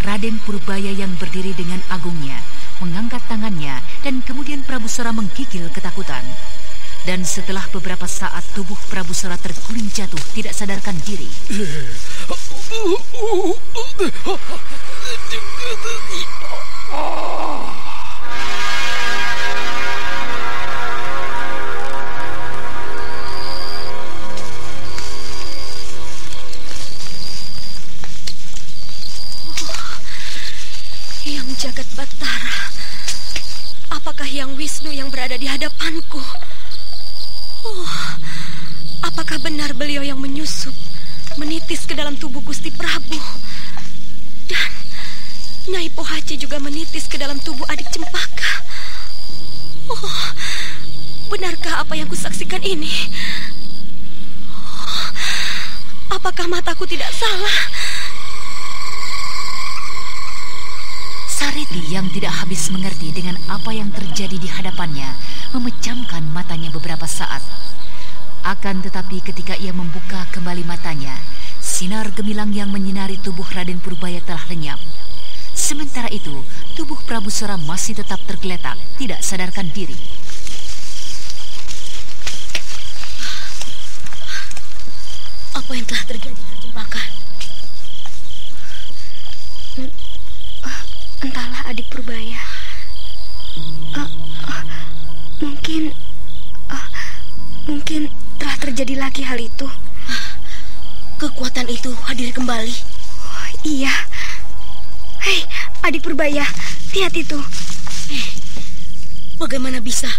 Raden Purbaya yang berdiri dengan agungnya mengangkat tangannya dan kemudian Prabu Sora menggigil ketakutan. Dan setelah beberapa saat tubuh Prabu Sora terguling jatuh tidak sadarkan diri. Yang Jagat Batara, apakah yang Wisnu yang berada di hadapanku? Apakah benar beliau yang menyusup, menitis ke dalam tubuh Gusti Prabu? Dan Nyai Pohaci juga menitis ke dalam tubuh adik Cempaka. Benarkah apa yang kusaksikan ini? Apakah mataku tidak salah? Sariti yang tidak habis mengerti dengan apa yang terjadi di hadapannya memejamkan matanya beberapa saat. Akan tetapi ketika ia membuka kembali matanya, sinar gemilang yang menyinari tubuh Raden Purbaya telah lenyap. Sementara itu, tubuh Prabu Sora masih tetap tergeletak, tidak sadarkan diri. Apa yang telah terjadi, Cempaka? Entahlah, adik Purbaya. Mungkin telah terjadi lagi hal itu. Kekuatan itu hadir kembali. Iya, Adik Purbaya, lihat itu. Bagaimana bisa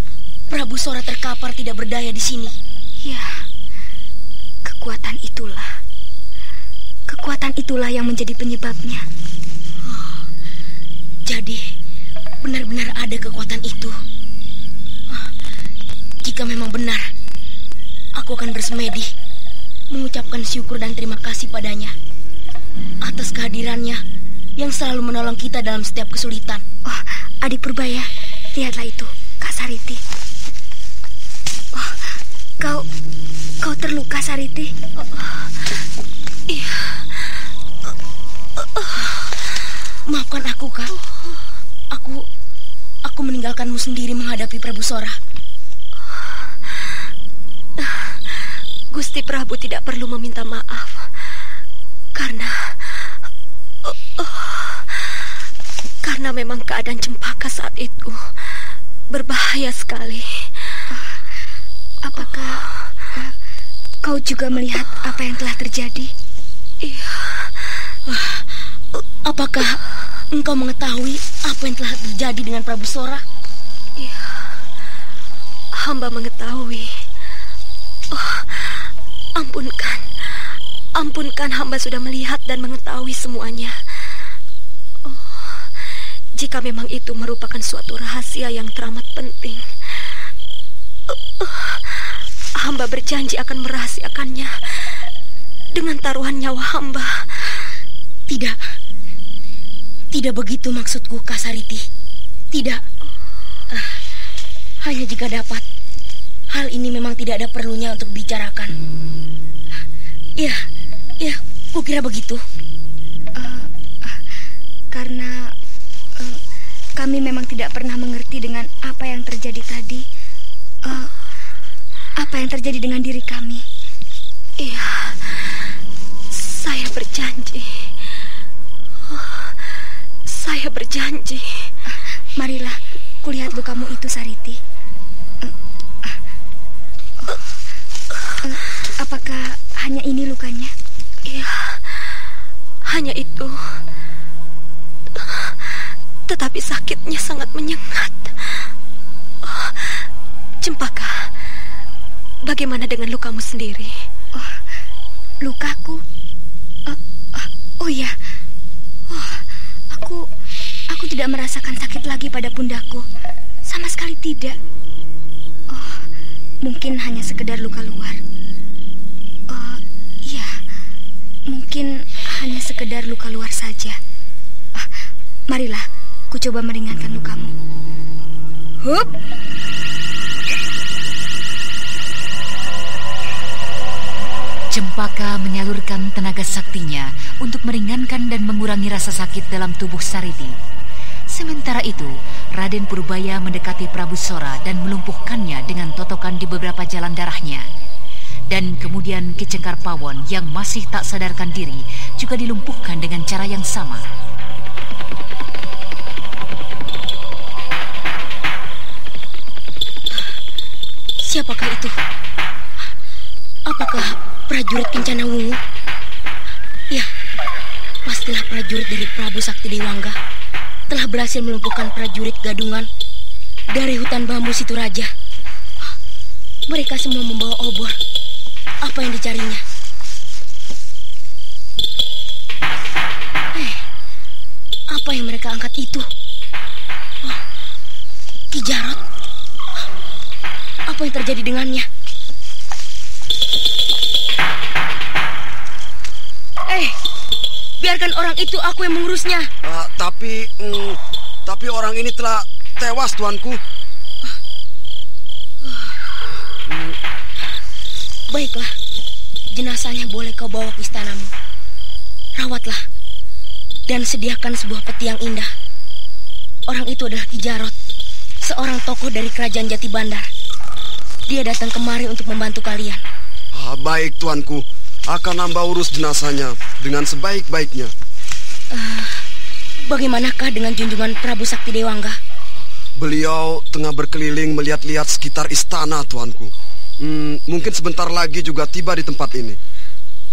Prabu Sora terkapar tidak berdaya di sini? Ya, kekuatan itulah yang menjadi penyebabnya. Jadi, benar-benar ada kekuatan itu. Jika memang benar, aku akan bersemedi mengucapkan syukur dan terima kasih padanya atas kehadirannya yang selalu menolong kita dalam setiap kesulitan. Oh, Adik Purbaya, lihatlah itu, Kak Sariti. Oh, kau terluka, Sariti? Iya. Maafkan aku, Kak. Aku meninggalkanmu sendiri menghadapi Prabu Sora. Gusti Prabu tidak perlu meminta maaf. Karena memang keadaan Cempaka saat itu berbahaya sekali. Apakah kau juga melihat apa yang telah terjadi? Iya. Apakah engkau mengetahui apa yang telah terjadi dengan Prabu Sora? Iya. Hamba mengetahui. Oh, ampunkan hamba sudah melihat dan mengetahui semuanya. Oh, jika memang itu merupakan suatu rahasia yang teramat penting, hamba berjanji akan merahasiakannya dengan taruhan nyawa hamba. Tidak begitu maksudku, Kak Sariti. Tidak. Hanya jika dapat, hal ini memang tidak ada perlunya untuk bicarakan. Ya, kukira begitu. Karena kami memang tidak pernah mengerti dengan apa yang terjadi tadi. Apa yang terjadi dengan diri kami. Iya, saya berjanji. Saya berjanji. Marilah, kulihat lukamu itu, Sariti. Apakah hanya ini lukanya? Iya, hanya itu. Tetapi sakitnya sangat menyengat. Cempaka, bagaimana dengan lukamu sendiri? Oh, lukaku? Oh ya. Aku tidak merasakan sakit lagi pada pundakku. Sama sekali tidak. Oh, mungkin hanya sekedar luka luar. Oh, iya. Mungkin hanya sekedar luka luar saja. Marilah, ku coba meringankan lukamu. Hup. Cempaka menyalurkan tenaga saktinya untuk meringankan dan mengurangi rasa sakit dalam tubuh Sariti. Sementara itu, Raden Purbaya mendekati Prabu Sora dan melumpuhkannya dengan totokan di beberapa jalan darahnya. Dan kemudian Ki Cengkar Pawon yang masih tak sadarkan diri juga dilumpuhkan dengan cara yang sama. Siapakah itu? Apakah prajurit Kencana Wungu? Ya, pastilah prajurit dari Prabu Sakti Dewangga telah berhasil melumpuhkan prajurit Gadungan dari hutan bambu Situraja. Mereka semua membawa obor. Apa yang dicarinya? Apa yang mereka angkat itu? Ki Jarot. Apa yang terjadi dengannya? Biarkan orang itu, aku yang mengurusnya. Tapi orang ini telah tewas, tuanku. Baiklah, jenazahnya boleh kau bawa ke istanamu. Rawatlah dan sediakan sebuah peti yang indah. Orang itu adalah Ki Jarot, seorang tokoh dari kerajaan Jati Bandar. Dia datang kemari untuk membantu kalian. Baik, tuanku. Akan hamba urus jenazahnya dengan sebaik-baiknya. Bagaimanakah dengan junjungan Prabu Sakti Dewangga? Beliau tengah berkeliling melihat-lihat sekitar istana, tuanku. Mungkin sebentar lagi juga tiba di tempat ini.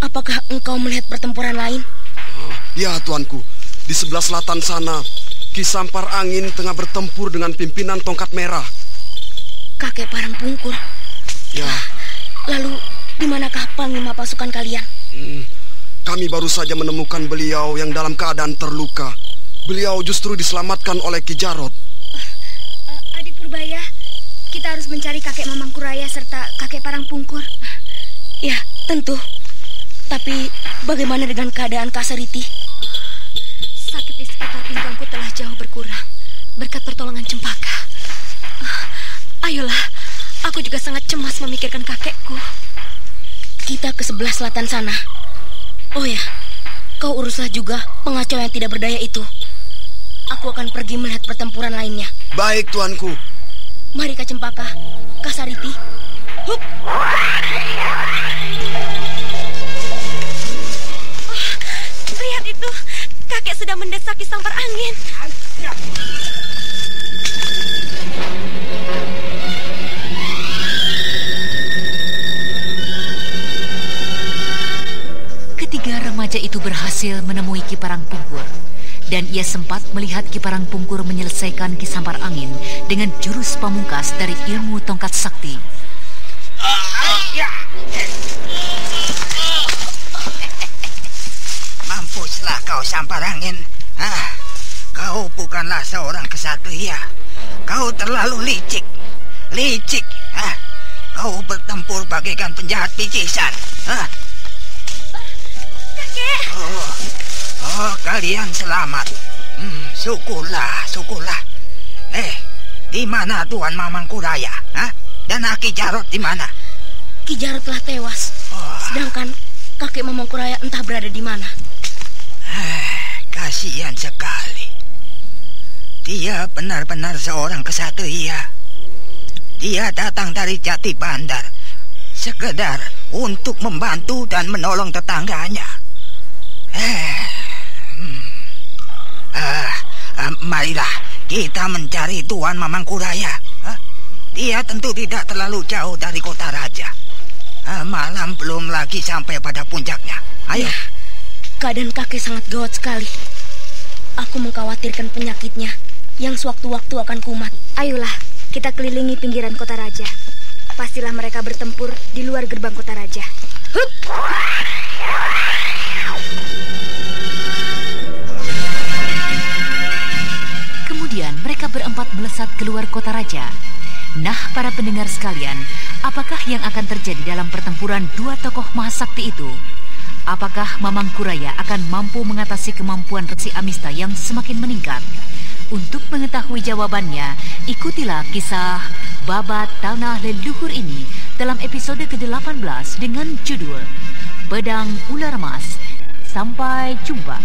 Apakah engkau melihat pertempuran lain? Ya, tuanku. Di sebelah selatan sana Ki Sampar Angin tengah bertempur dengan pimpinan Tongkat Merah. Kakek Parangpungkur? Ya. Lalu, di manakah panglima pasukan kalian? Kami baru saja menemukan beliau yang dalam keadaan terluka. Beliau justru diselamatkan oleh Ki Jarot. Adik Purbaya, kita harus mencari kakek Mamangkuraya serta kakek Parangpungkur. Ya, tentu. Tapi bagaimana dengan keadaan Kak Sariti? Sakit di sekitar pinggangku telah jauh berkurang berkat pertolongan Cempaka. Ayolah, aku juga sangat cemas memikirkan kakekku. Kita ke sebelah selatan sana. Oh ya, kau uruslah juga pengacau yang tidak berdaya itu. Aku akan pergi melihat pertempuran lainnya. Baik, tuanku. Mari Kak Cempaka, Kak Sariti. Hup! Lihat itu, kakek sudah mendesak Ki Sampar Angin. Ketiga remaja itu berhasil menemui Ki Parangpungkur, dan ia sempat melihat Ki Parangpungkur menyelesaikan Ki Sampar Angin dengan jurus pamungkas dari ilmu tongkat sakti. Mampuslah kau Sampar Angin. Kau bukanlah seorang kesatria. Kau terlalu licik. Kau bertempur bagaikan penjahat picisan. Kakek. Oh, kalian selamat. Syukurlah. Di mana Tuan Mamangkuraya? Dan Ki Jarot di mana? Ki Jarot telah tewas. Sedangkan kakek Mamangkuraya entah berada di mana. Kasihan sekali. Dia benar-benar seorang kesatria. Dia datang dari Jati Bandar sekedar untuk membantu dan menolong tetangganya. Marilah kita mencari Tuan Mamangkuraya. Dia tentu tidak terlalu jauh dari kota raja. Malam belum lagi sampai pada puncaknya. Ayo. Ya, keadaan kakek sangat gawat sekali. Aku mengkhawatirkan penyakitnya yang sewaktu-waktu akan kumat. Ayolah, kita kelilingi pinggiran kota raja. Pastilah mereka bertempur di luar gerbang kota raja. Hup! Kemudian mereka berempat melesat keluar kota raja. Nah, para pendengar sekalian, apakah yang akan terjadi dalam pertempuran dua tokoh mahasakti itu? Apakah Mamangkuraya akan mampu mengatasi kemampuan Resi Amista yang semakin meningkat? Untuk mengetahui jawabannya, ikutilah kisah Babat Tanah Leluhur ini dalam episode ke-18 dengan judul Pedang Ular Emas. Sampai jumpa.